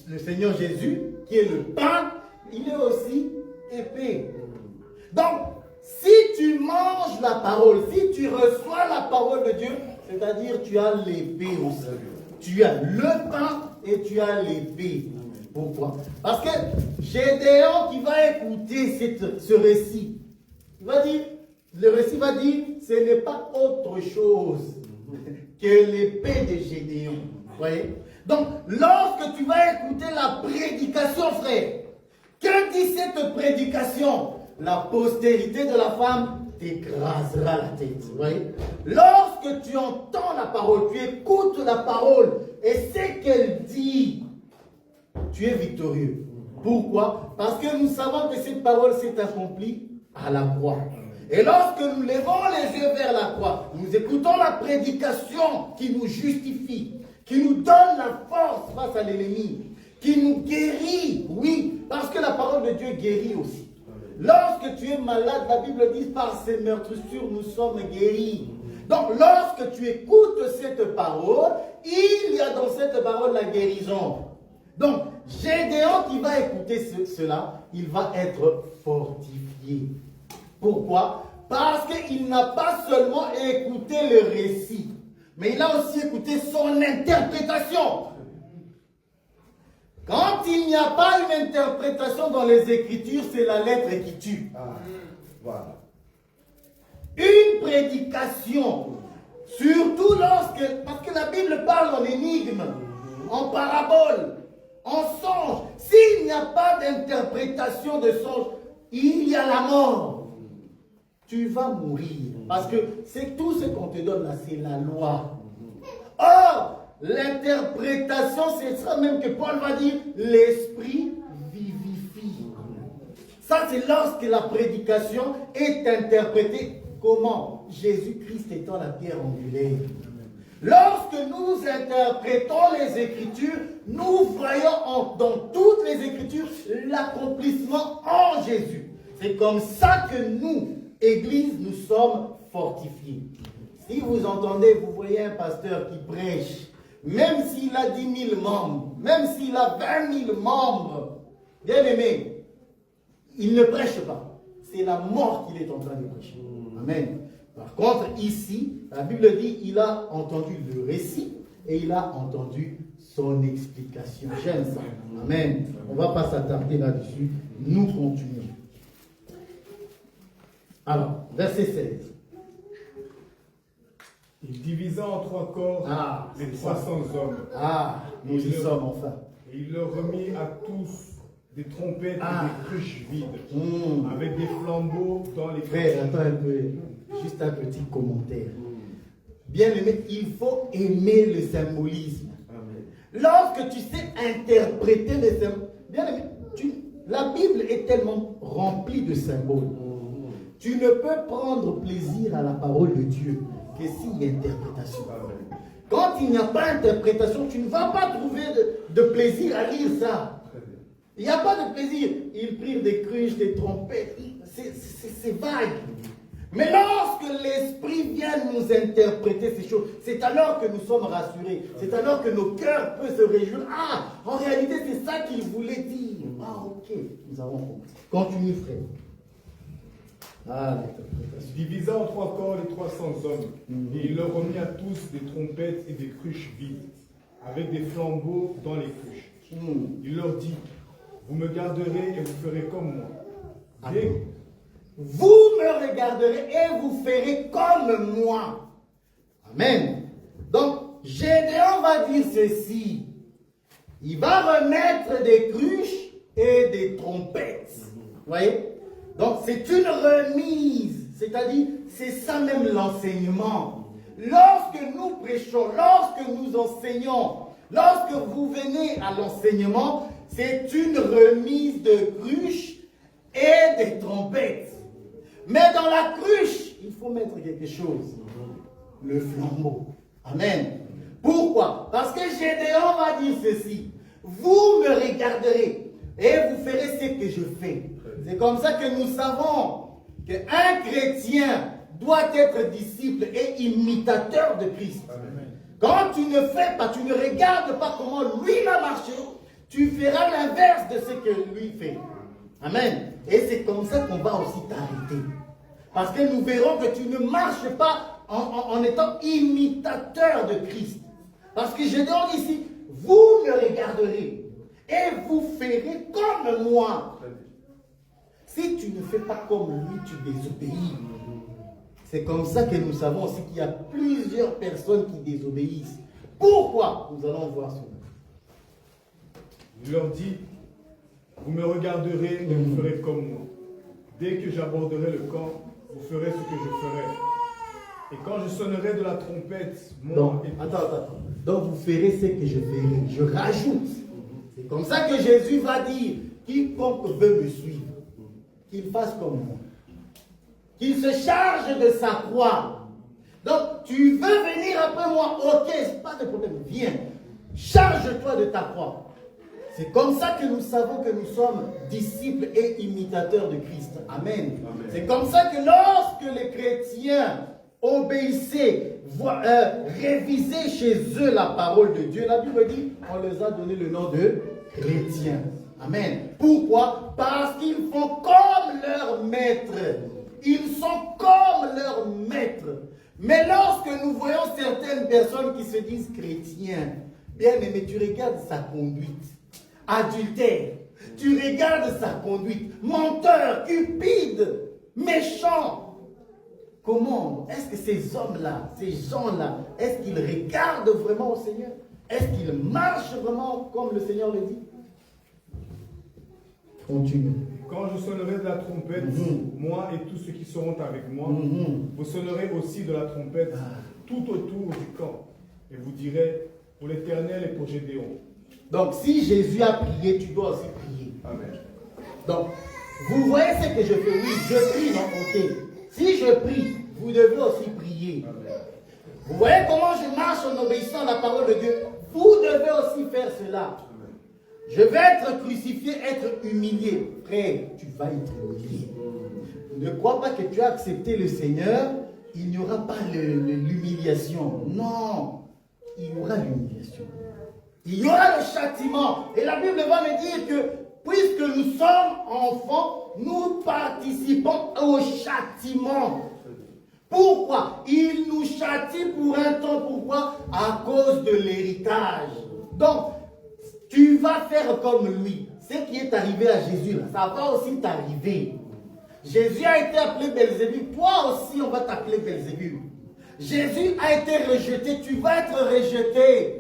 le Seigneur Jésus, qui est le pain, il est aussi épée. Donc, si tu manges la parole, si tu reçois la parole de Dieu, c'est-à-dire tu as l'épée aussi. Tu as le pain et tu as l'épée. Pourquoi? Parce que Gédéon qui va écouter ce récit, il va dire, le récit va dire, ce n'est pas autre chose que l'épée de Gédéon. Vous voyez? Donc, lorsque tu vas écouter la prédication, frère, que dit cette prédication? La postérité de la femme t'écrasera la tête. Vous voyez? Lorsque tu entends la parole, tu écoutes la parole et ce qu'elle dit, tu es victorieux. Pourquoi? Parce que nous savons que cette parole s'est accomplie à la croix. Et lorsque nous levons les yeux vers la croix, nous écoutons la prédication qui nous justifie, qui nous donne la force face à l'ennemi, qui nous guérit, oui, parce que la parole de Dieu guérit aussi. Lorsque tu es malade, la Bible dit, par ses meurtrissures, nous sommes guéris. Donc, lorsque tu écoutes cette parole, il y a dans cette parole la guérison. Donc, Gédéon qui va écouter cela, il va être fortifié. Pourquoi? Parce qu'il n'a pas seulement écouté le récit, mais il a aussi écouté son interprétation. Quand il n'y a pas une interprétation dans les Écritures, c'est la lettre qui tue. Voilà. Une prédication, surtout lorsque, parce que la Bible parle en énigme, en parabole, en songe. S'il n'y a pas d'interprétation de songe, il y a la mort. Tu vas mourir. Parce que c'est tout ce qu'on te donne là, c'est la loi. Or, l'interprétation, c'est ça même que Paul va dire, l'esprit vivifie. Ça, c'est lorsque la prédication est interprétée. Comment? Jésus-Christ étant la pierre angulaire. Lorsque nous interprétons les Écritures, nous voyons dans toutes les Écritures l'accomplissement en Jésus. C'est comme ça que nous, Église, nous sommes fortifiés. Si vous entendez, vous voyez un pasteur qui prêche, même s'il a 10 000 membres, même s'il a 20 000 membres, bien aimé, il ne prêche pas. C'est la mort qu'il est en train de prêcher. Amen. Par contre, ici, la Bible dit, il a entendu le récit et il a entendu son explication. J'aime ça. Amen. On ne va pas s'attarder là-dessus. Nous continuons. Alors, verset 16. Il divisa en 3 corps les 300 hommes. Nous y sommes enfin. Et il leur remit à tous des trompettes et des cruches vides, avec des flambeaux dans les cruches. Frère, attends un peu. Juste un petit commentaire. Bien aimé, il faut aimer le symbolisme. Amen. Lorsque tu sais interpréter les symboles, bien aimé, la Bible est tellement remplie de symboles. Tu ne peux prendre plaisir à la parole de Dieu que s'il y a interprétation. Quand il n'y a pas d'interprétation, tu ne vas pas trouver de plaisir à lire ça. Il n'y a pas de plaisir. Ils prirent des cruches, des trompettes. C'est vague. Mais lorsque l'Esprit vient nous interpréter ces choses, c'est alors que nous sommes rassurés. C'est alors que nos cœurs peuvent se réjouir. En réalité, c'est ça qu'il voulait dire. Ok, nous avons compris. Continue, frère. L'interprétation. Divisa en 3 corps les 300 hommes, et il leur remit à tous des trompettes et des cruches vides, avec des flambeaux dans les cruches. Il leur dit, vous me garderez et vous ferez comme moi. Vous me me regarderez et vous ferez comme moi. Amen. Donc, Gédéon va dire ceci. Il va remettre des cruches et des trompettes. Vous voyez? Donc, c'est une remise. C'est-à-dire, c'est ça même l'enseignement. Lorsque nous prêchons, lorsque nous enseignons, lorsque vous venez à l'enseignement, c'est une remise de cruches et des trompettes. Mais dans la cruche, il faut mettre quelque chose. Le flambeau. Amen. Pourquoi? Parce que Gédéon va dire ceci. Vous me regarderez et vous ferez ce que je fais. C'est comme ça que nous savons qu'un chrétien doit être disciple et imitateur de Christ. Amen. Quand tu ne fais pas, tu ne regardes pas comment lui va marcher, tu feras l'inverse de ce que lui fait. Amen. Et c'est comme ça qu'on va aussi t'arrêter. Parce que nous verrons que tu ne marches pas en étant imitateur de Christ. Parce que Gédéon dit ici, vous me regarderez et vous ferez comme moi. Si tu ne fais pas comme lui, tu désobéis. C'est comme ça que nous savons aussi qu'il y a plusieurs personnes qui désobéissent. Pourquoi? Nous allons voir cela. Il leur dit, vous me regarderez et vous ferez comme moi. Dès que j'aborderai le camp, vous ferez ce que je ferai. Et quand je sonnerai de la trompette, moi... Donc, attends. Donc vous ferez ce que je ferai. Je rajoute. C'est comme ça que Jésus va dire, quiconque veut me suivre, qu'il fasse comme moi. Qu'il se charge de sa croix. Donc, tu veux venir après moi, ok, pas de problème, viens. Charge-toi de ta croix. C'est comme ça que nous savons que nous sommes disciples et imitateurs de Christ. Amen. Amen. C'est comme ça que lorsque les chrétiens obéissaient, révisaient chez eux la parole de Dieu, la Bible dit, on les a donné le nom de chrétiens. Amen. Pourquoi? Parce qu'ils font comme leur maître. Ils sont comme leur maître. Mais lorsque nous voyons certaines personnes qui se disent chrétiens, bien aimé, tu regardes sa conduite. Adultère, tu regardes sa conduite. Menteur, cupide, méchant. Comment? Est-ce que ces hommes-là, ces gens-là, est-ce qu'ils regardent vraiment au Seigneur? Est-ce qu'ils marchent vraiment comme le Seigneur le dit? Continue. Quand je sonnerai de la trompette, moi et tous ceux qui seront avec moi, vous sonnerez aussi de la trompette tout autour du camp. Et vous direz, pour l'Éternel et pour Gédéon. Donc, si Jésus a prié, tu dois aussi prier. Amen. Donc, vous voyez ce que je fais? Oui, je prie, non? Ok. Si je prie, vous devez aussi prier. Amen. Vous voyez comment je marche en obéissant à la parole de Dieu? Vous devez aussi faire cela. Amen. Je vais être crucifié, être humilié. Frère, tu vas être humilié. Ne crois pas que tu as accepté le Seigneur, il n'y aura pas l'humiliation. Non, il y aura l'humiliation. Il y aura le châtiment. Et la Bible va me dire que puisque nous sommes enfants, nous participons au châtiment. Pourquoi? Il nous châtie pour un temps. Pourquoi? À cause de l'héritage. Donc, tu vas faire comme lui. Ce qui est arrivé à Jésus, là, ça va aussi t'arriver. Jésus a été appelé Belzébul. Toi aussi, on va t'appeler Belzébul. Jésus a été rejeté. Tu vas être rejeté.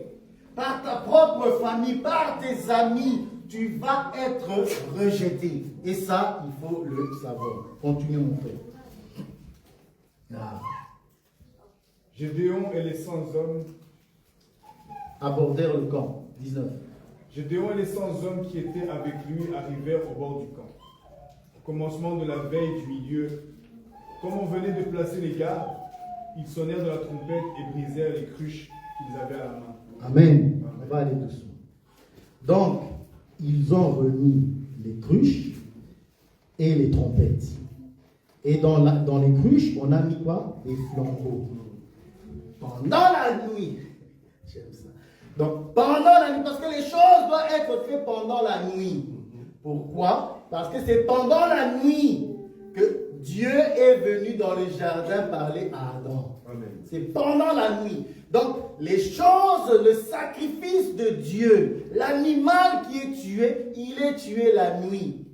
Par ta propre famille, par tes amis, tu vas être rejeté. Et ça, il faut le savoir. Continue, mon frère. Ah. Gédéon et les 100 hommes abordèrent le camp. 19. Gédéon et les 100 hommes qui étaient avec lui arrivèrent au bord du camp. Au commencement de la veille du milieu, comme on venait de placer les gardes, ils sonnèrent de la trompette et brisèrent les cruches qu'ils avaient à la main. Amen. On va aller doucement. Donc, ils ont remis les cruches et les trompettes. Et dans les cruches, on a mis quoi? Des flambeaux. Pendant la nuit. J'aime ça. Donc, pendant la nuit, parce que les choses doivent être faites pendant la nuit. Pourquoi? Parce que c'est pendant la nuit que Dieu est venu dans le jardin parler à Adam. C'est pendant la nuit. Donc, les choses, le sacrifice de Dieu, l'animal qui est tué, il est tué la nuit.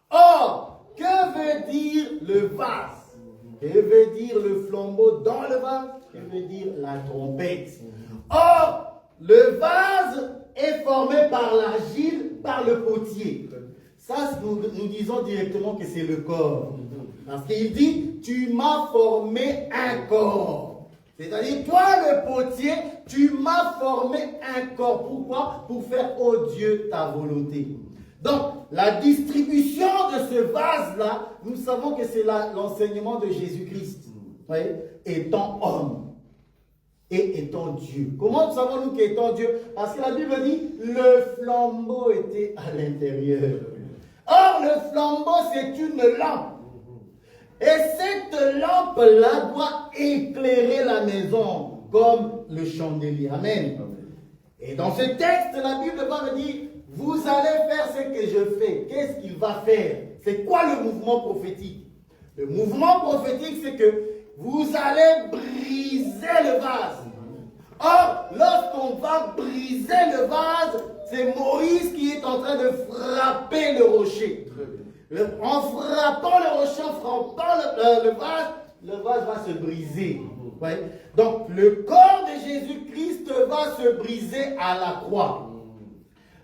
Or, que veut dire le vase? Que veut dire le flambeau dans le vase? Que veut dire la trompette? Or, le vase est formé par l'argile, par le potier. Ça, nous disons directement que c'est le corps. Parce qu'il dit, tu m'as formé un corps. C'est-à-dire, toi le potier, tu m'as formé un corps. Pourquoi? Pour faire, oh Dieu, ta volonté. Donc, la distribution de ce vase-là, nous savons que c'est l'enseignement de Jésus-Christ. Étant homme et étant Dieu. Comment savons-nous qu'étant Dieu? Parce que la Bible dit, le flambeau était à l'intérieur. Or, le flambeau, c'est une lampe. Et cette lampe-là doit éclairer la maison comme le chandelier. Amen. Et dans ce texte, la Bible va me dire, vous allez faire ce que je fais. Qu'est-ce qu'il va faire? C'est quoi le mouvement prophétique? Le mouvement prophétique, c'est que vous allez briser le vase. Or, lorsqu'on va briser le vase, c'est Moïse qui est en train de frapper le rocher. En frappant le rocher, en frappant le vase va se briser. Donc, le corps de Jésus-Christ va se briser à la croix.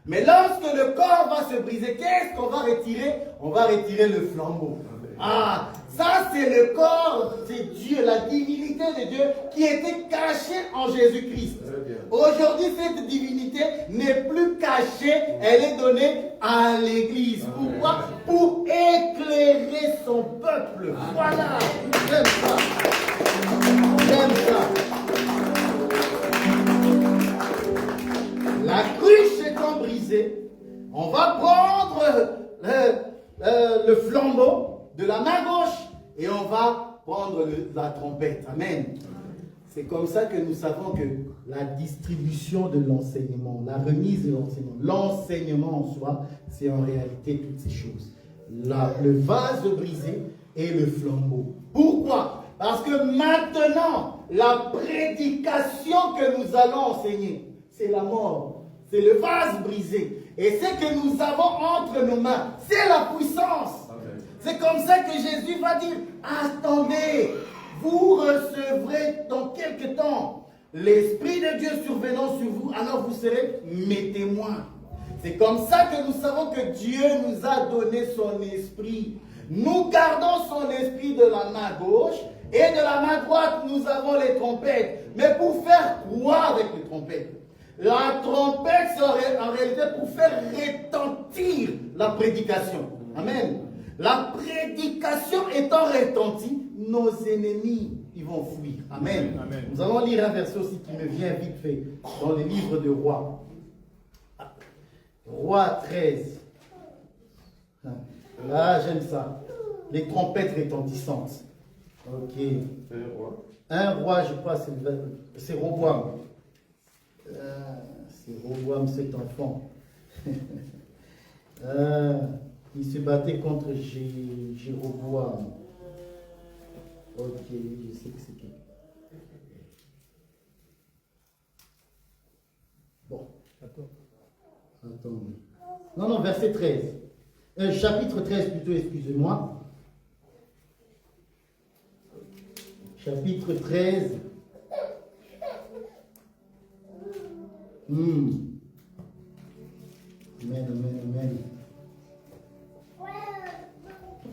Mais lorsque le corps va se briser, qu'est-ce qu'on va retirer? On va retirer le flambeau. Ah, ça c'est le corps, c'est Dieu, la divinité de Dieu qui était cachée en Jésus-Christ. Aujourd'hui, cette divinité n'est plus cachée, elle est donnée à l'Église. Pourquoi? Pour éclairer son peuple. Voilà, j'aime ça. J'aime ça. La cruche étant brisée, on va prendre le flambeau de la main gauche et on va prendre la trompette. Amen. C'est comme ça que nous savons que la distribution de l'enseignement, la remise de l'enseignement en soi, c'est en réalité toutes ces choses. Le vase brisé et le flambeau. Pourquoi? Parce que maintenant, la prédication que nous allons enseigner, c'est la mort. C'est le vase brisé. Et ce que nous avons entre nos mains, c'est la puissance. C'est comme ça que Jésus va dire, attendez, vous recevrez dans quelque temps l'Esprit de Dieu survenant sur vous, alors vous serez mes témoins. C'est comme ça que nous savons que Dieu nous a donné son esprit. Nous gardons son esprit de la main gauche et de la main droite, nous avons les trompettes. Mais pour faire quoi avec les trompettes? La trompette, c'est en réalité pour faire retentir la prédication. Amen. La prédication étant retentie, nos ennemis, ils vont fuir. Amen. Amen. Nous allons lire un verset aussi qui me vient vite fait dans le livre de Rois. Roi 13. Là, j'aime ça. Les trompettes retentissantes. Ok. Un roi, je crois, c'est Roboam. C'est Roboam, cet enfant. Il se battait contre Jéroboam. Ok, je sais que c'est qui. Bon, d'accord. Attendez. Non, verset 13. Chapitre 13 plutôt, excusez-moi. Chapitre 13. Amen.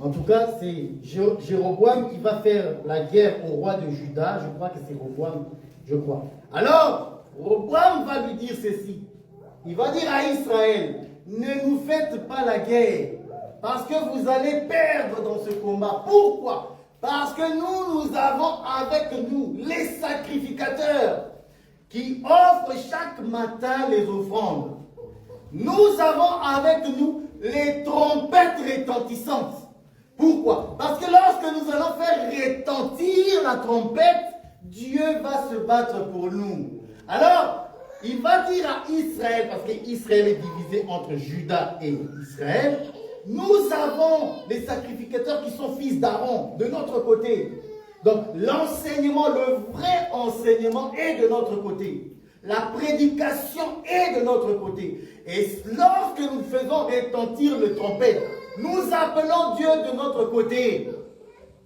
En tout cas, c'est Jéroboam qui va faire la guerre au roi de Juda. Je crois que c'est Roboam, je crois. Alors, Roboam va lui dire ceci. Il va dire à Israël, ne nous faites pas la guerre, parce que vous allez perdre dans ce combat. Pourquoi? Parce que nous avons avec nous les sacrificateurs qui offrent chaque matin les offrandes. Nous avons avec nous les trompettes retentissantes. Pourquoi? Parce que lorsque nous allons faire retentir la trompette, Dieu va se battre pour nous. Alors, il va dire à Israël, parce qu'Israël est divisé entre Juda et Israël, nous avons les sacrificateurs qui sont fils d'Aaron de notre côté. Donc, l'enseignement, le vrai enseignement est de notre côté. La prédication est de notre côté. Et lorsque nous faisons retentir le trompette, nous appelons Dieu de notre côté.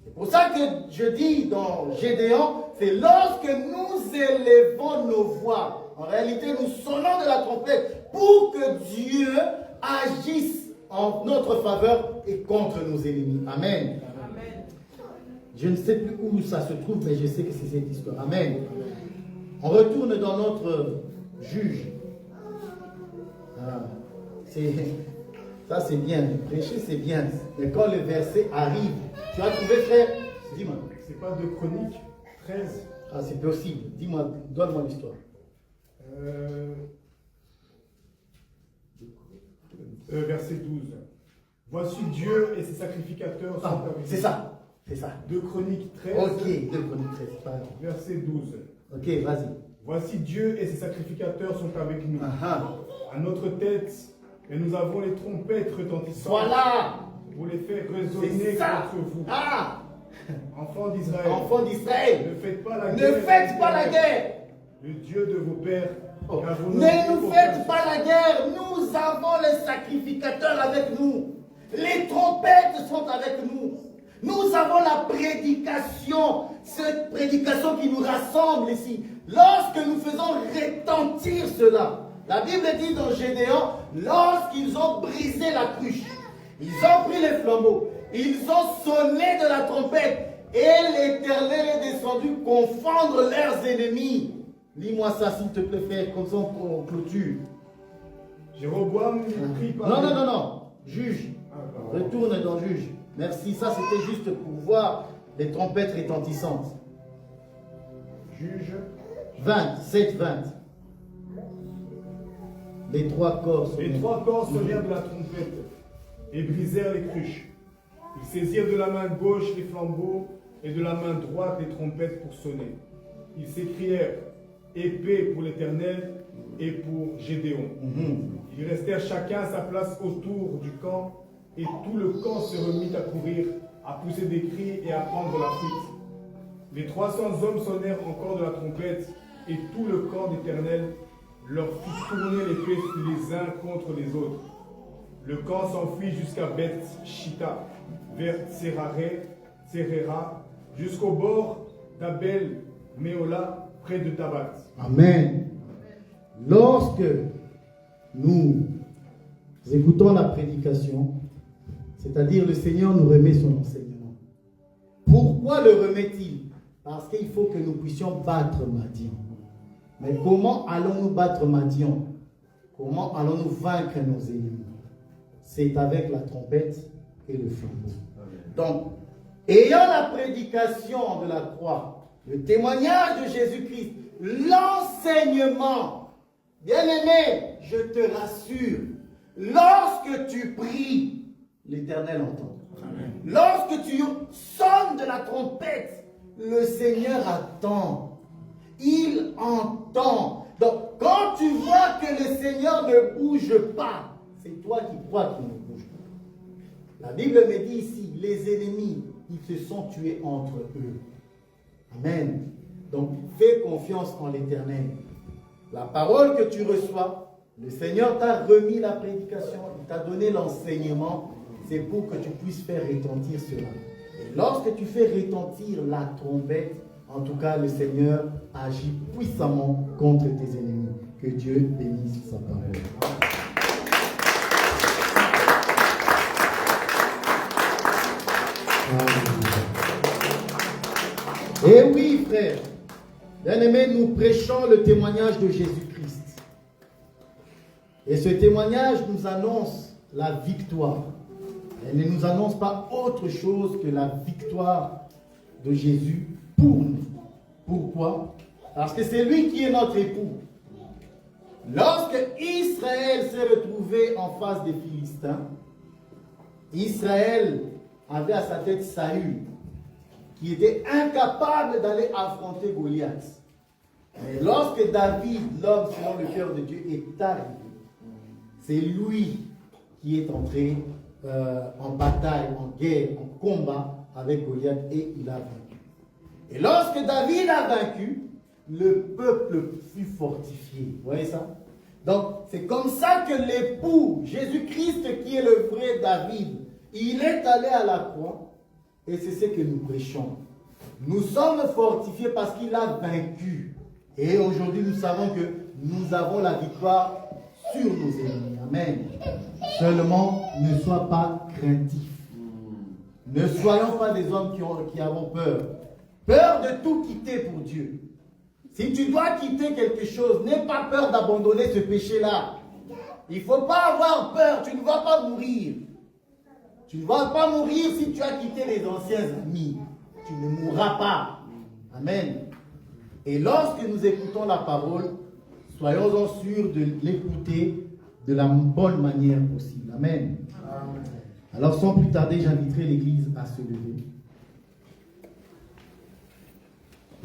C'est pour ça que je dis dans Gédéon, c'est lorsque nous élevons nos voix, en réalité nous sonnons de la trompette pour que Dieu agisse en notre faveur et contre nos ennemis. Amen. Amen. Je ne sais plus où ça se trouve, mais je sais que c'est cette histoire. Amen. On retourne dans notre juge. Ça c'est bien, prêcher c'est bien. Mais quand le verset arrive, tu as trouvé, frère? Dis-moi. C'est pas de Chroniques 13? Ah, c'est possible. Dis-moi, donne-moi l'histoire. Verset 12. Voici Dieu et ses sacrificateurs sont avec nous. C'est ça. C'est ça. 2 Chroniques 13. Ok, 2 Chroniques 13. Verset 12. Ok, vas-y. Voici Dieu et ses sacrificateurs sont avec nous. À notre tête, et nous avons les trompettes retentissantes. Voilà. Pour les faire résonner contre vous. Ah. Enfants d'Israël. Enfants d'Israël. Ne faites pas la guerre. guerre. Ne faites pas la guerre. Le Dieu de vos pères. Ne nous faites pas la guerre. Nous avons les sacrificateurs avec nous. Les trompettes sont avec nous. Nous avons la prédication. Cette prédication qui nous rassemble ici. Lorsque nous faisons retentir cela. La Bible dit dans Gédéon, lorsqu'ils ont brisé la cruche, ils ont pris les flambeaux, ils ont sonné de la trompette, et l'Éternel est descendu confondre leurs ennemis. Lis-moi ça s'il te plaît, frère, comme ça on clôture. Jéroboam prie par... Non. Juge. Retourne dans Juge. Merci, ça c'était juste pour voir les trompettes retentissantes. Juge. 20. Les trois corps sonnèrent de la trompette et brisèrent les cruches. Ils saisirent de la main gauche les flambeaux et de la main droite les trompettes pour sonner. Ils s'écrièrent épée pour l'Éternel et pour Gédéon. Ils restèrent chacun à sa place autour du camp et tout le camp se remit à courir, à pousser des cris et à prendre la fuite. Les 300 hommes sonnèrent encore de la trompette et tout le camp d'Éternel leur fit tourner l'épée les uns contre les autres. Le camp s'enfuit jusqu'à Beth-Shita, vers Tserera, jusqu'au bord d'Abel-Méola, près de Tabat. Amen. Lorsque nous écoutons la prédication, c'est-à-dire le Seigneur nous remet son enseignement. Pourquoi le remet-il? Parce qu'il faut que nous puissions battre Madian. Mais comment allons-nous battre Madian? Comment allons-nous vaincre nos ennemis? C'est avec la trompette et le flambeau. Donc, ayant la prédication de la croix, le témoignage de Jésus-Christ, l'enseignement, bien-aimé, je te rassure, lorsque tu pries, l'Éternel entend. Amen. Lorsque tu sonnes de la trompette, le Seigneur attend. Il entend. Donc, quand tu vois que le Seigneur ne bouge pas, c'est toi qui crois qu'il ne bouge pas. La Bible me dit ici, les ennemis, ils se sont tués entre eux. Amen. Donc, fais confiance en l'Éternel. La parole que tu reçois, le Seigneur t'a remis la prédication, il t'a donné l'enseignement, c'est pour que tu puisses faire retentir cela. Et lorsque tu fais retentir la trompette, en tout cas, le Seigneur agit puissamment contre tes ennemis. Que Dieu bénisse sa parole. Et oui, frère, bien-aimés, nous prêchons le témoignage de Jésus-Christ. Et ce témoignage nous annonce la victoire. Elle ne nous annonce pas autre chose que la victoire de Jésus pour nous. Pourquoi? Parce que c'est lui qui est notre époux. Lorsque Israël s'est retrouvé en face des Philistins, Israël avait à sa tête Saül, qui était incapable d'aller affronter Goliath. Mais lorsque David, l'homme selon le cœur de Dieu, est arrivé, c'est lui qui est entré en bataille, en guerre, en combat avec Goliath et il a vaincu. Et lorsque David a vaincu, le peuple fut fortifié. Vous voyez ça? Donc, c'est comme ça que l'époux, Jésus-Christ, qui est le vrai David, il est allé à la croix Et c'est ce que nous prêchons. Nous sommes fortifiés parce qu'il a vaincu. Et aujourd'hui, nous savons que nous avons la victoire sur nos ennemis. Amen. Seulement, ne sois pas craintif. Ne soyons pas des hommes qui avons peur. Peur de tout quitter pour Dieu. Si tu dois quitter quelque chose, n'aie pas peur d'abandonner ce péché-là. Il ne faut pas avoir peur, tu ne vas pas mourir. Tu ne vas pas mourir si tu as quitté les anciens amis. Tu ne mourras pas. Amen. Et lorsque nous écoutons la parole, soyons-en sûrs de l'écouter de la bonne manière possible. Amen. Alors sans plus tarder, j'inviterai l'Église à se lever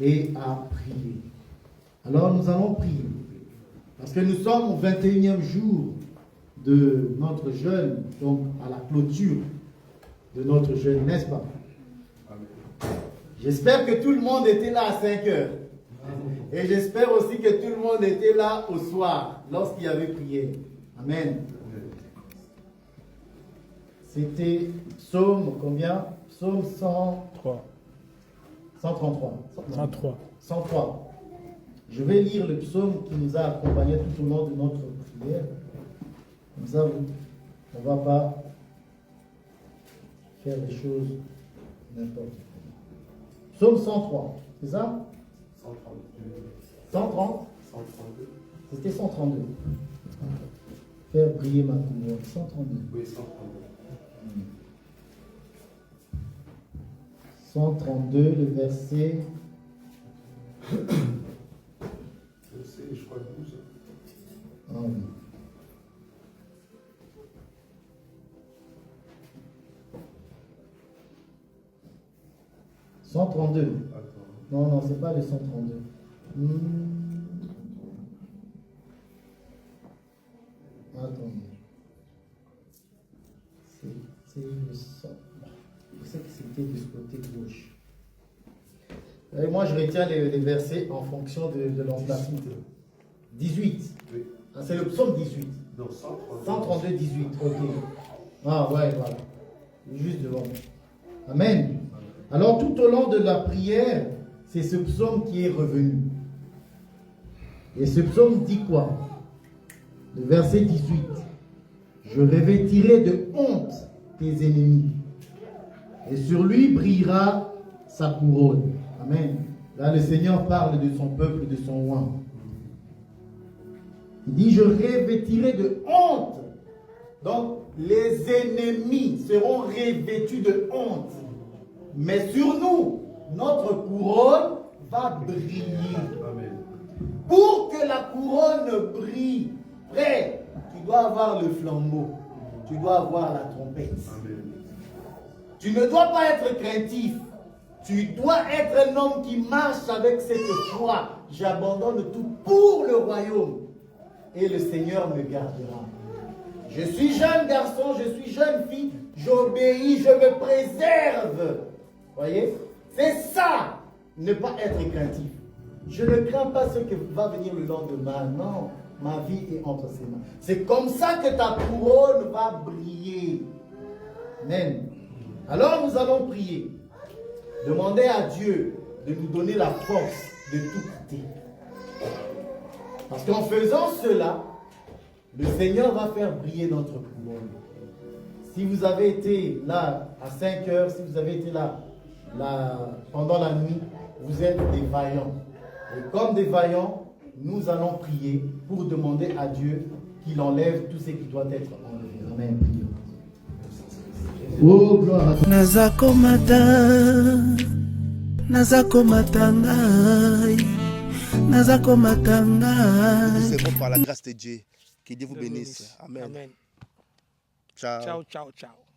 et à prier. Alors nous allons prier. Parce que nous sommes au 21e jour de notre jeûne, donc à la clôture de notre jeûne, n'est-ce pas? J'espère que tout le monde était là à 5 heures. Et j'espère aussi que tout le monde était là au soir, lorsqu'il y avait prière. Amen. C'était psaume combien? Psaume 103. 133. 103. 103. Je vais lire le psaume qui nous a accompagnés tout au long de notre prière. Comme ça, on ne va pas faire des choses n'importe quoi. Psaume 103, c'est ça? 130? 132. C'était 132. Faire briller ma couronne. 132. Oui, 132. 132, le verset. Je crois 12. Ah oui. « 132. Non, non, c'est pas le 132. Attendez. C'est le 100. Je sais que c'était de ce côté gauche. Et moi, je retiens les versets en fonction de l'emplacement. 18. Oui. Ah, c'est le psaume 18. Non, 132. 132, 18. Ok. Ah, ouais, voilà. Juste devant. Amen. Alors, tout au long de la prière, c'est ce psaume qui est revenu. Et ce psaume dit quoi? Le verset 18. Je revêtirai de honte tes ennemis, et sur lui brillera sa couronne. Amen. Là, le Seigneur parle de son peuple, de son roi. Il dit, je revêtirai de honte. Donc, les ennemis seront revêtus de honte. Mais sur nous, notre couronne va briller. Amen. Pour que la couronne brille, frère, tu dois avoir le flambeau. Tu dois avoir la trompette. Amen. Tu ne dois pas être craintif. Tu dois être un homme qui marche avec cette foi. J'abandonne tout pour le royaume. Et le Seigneur me gardera. Je suis jeune garçon, je suis jeune fille. J'obéis, je me préserve. Voyez? C'est ça, ne pas être craintif. Je ne crains pas ce que va venir le lendemain. Non, ma vie est entre ses mains. C'est comme ça que ta couronne va briller. Amen. Alors nous allons prier. Demander à Dieu de nous donner la force de tout quitter. Parce qu'en faisant cela, le Seigneur va faire briller notre couronne. Si vous avez été là à 5 heures, si vous avez été là pendant la nuit, vous êtes des vaillants. Et comme des vaillants, nous allons prier pour demander à Dieu qu'il enlève tout ce qui doit être enlevé. Amen. Oh, gloire à Dieu. C'est bon par la grâce de Dieu. Que Dieu vous bénisse. Amen. Amen. Ciao. Ciao, ciao, ciao.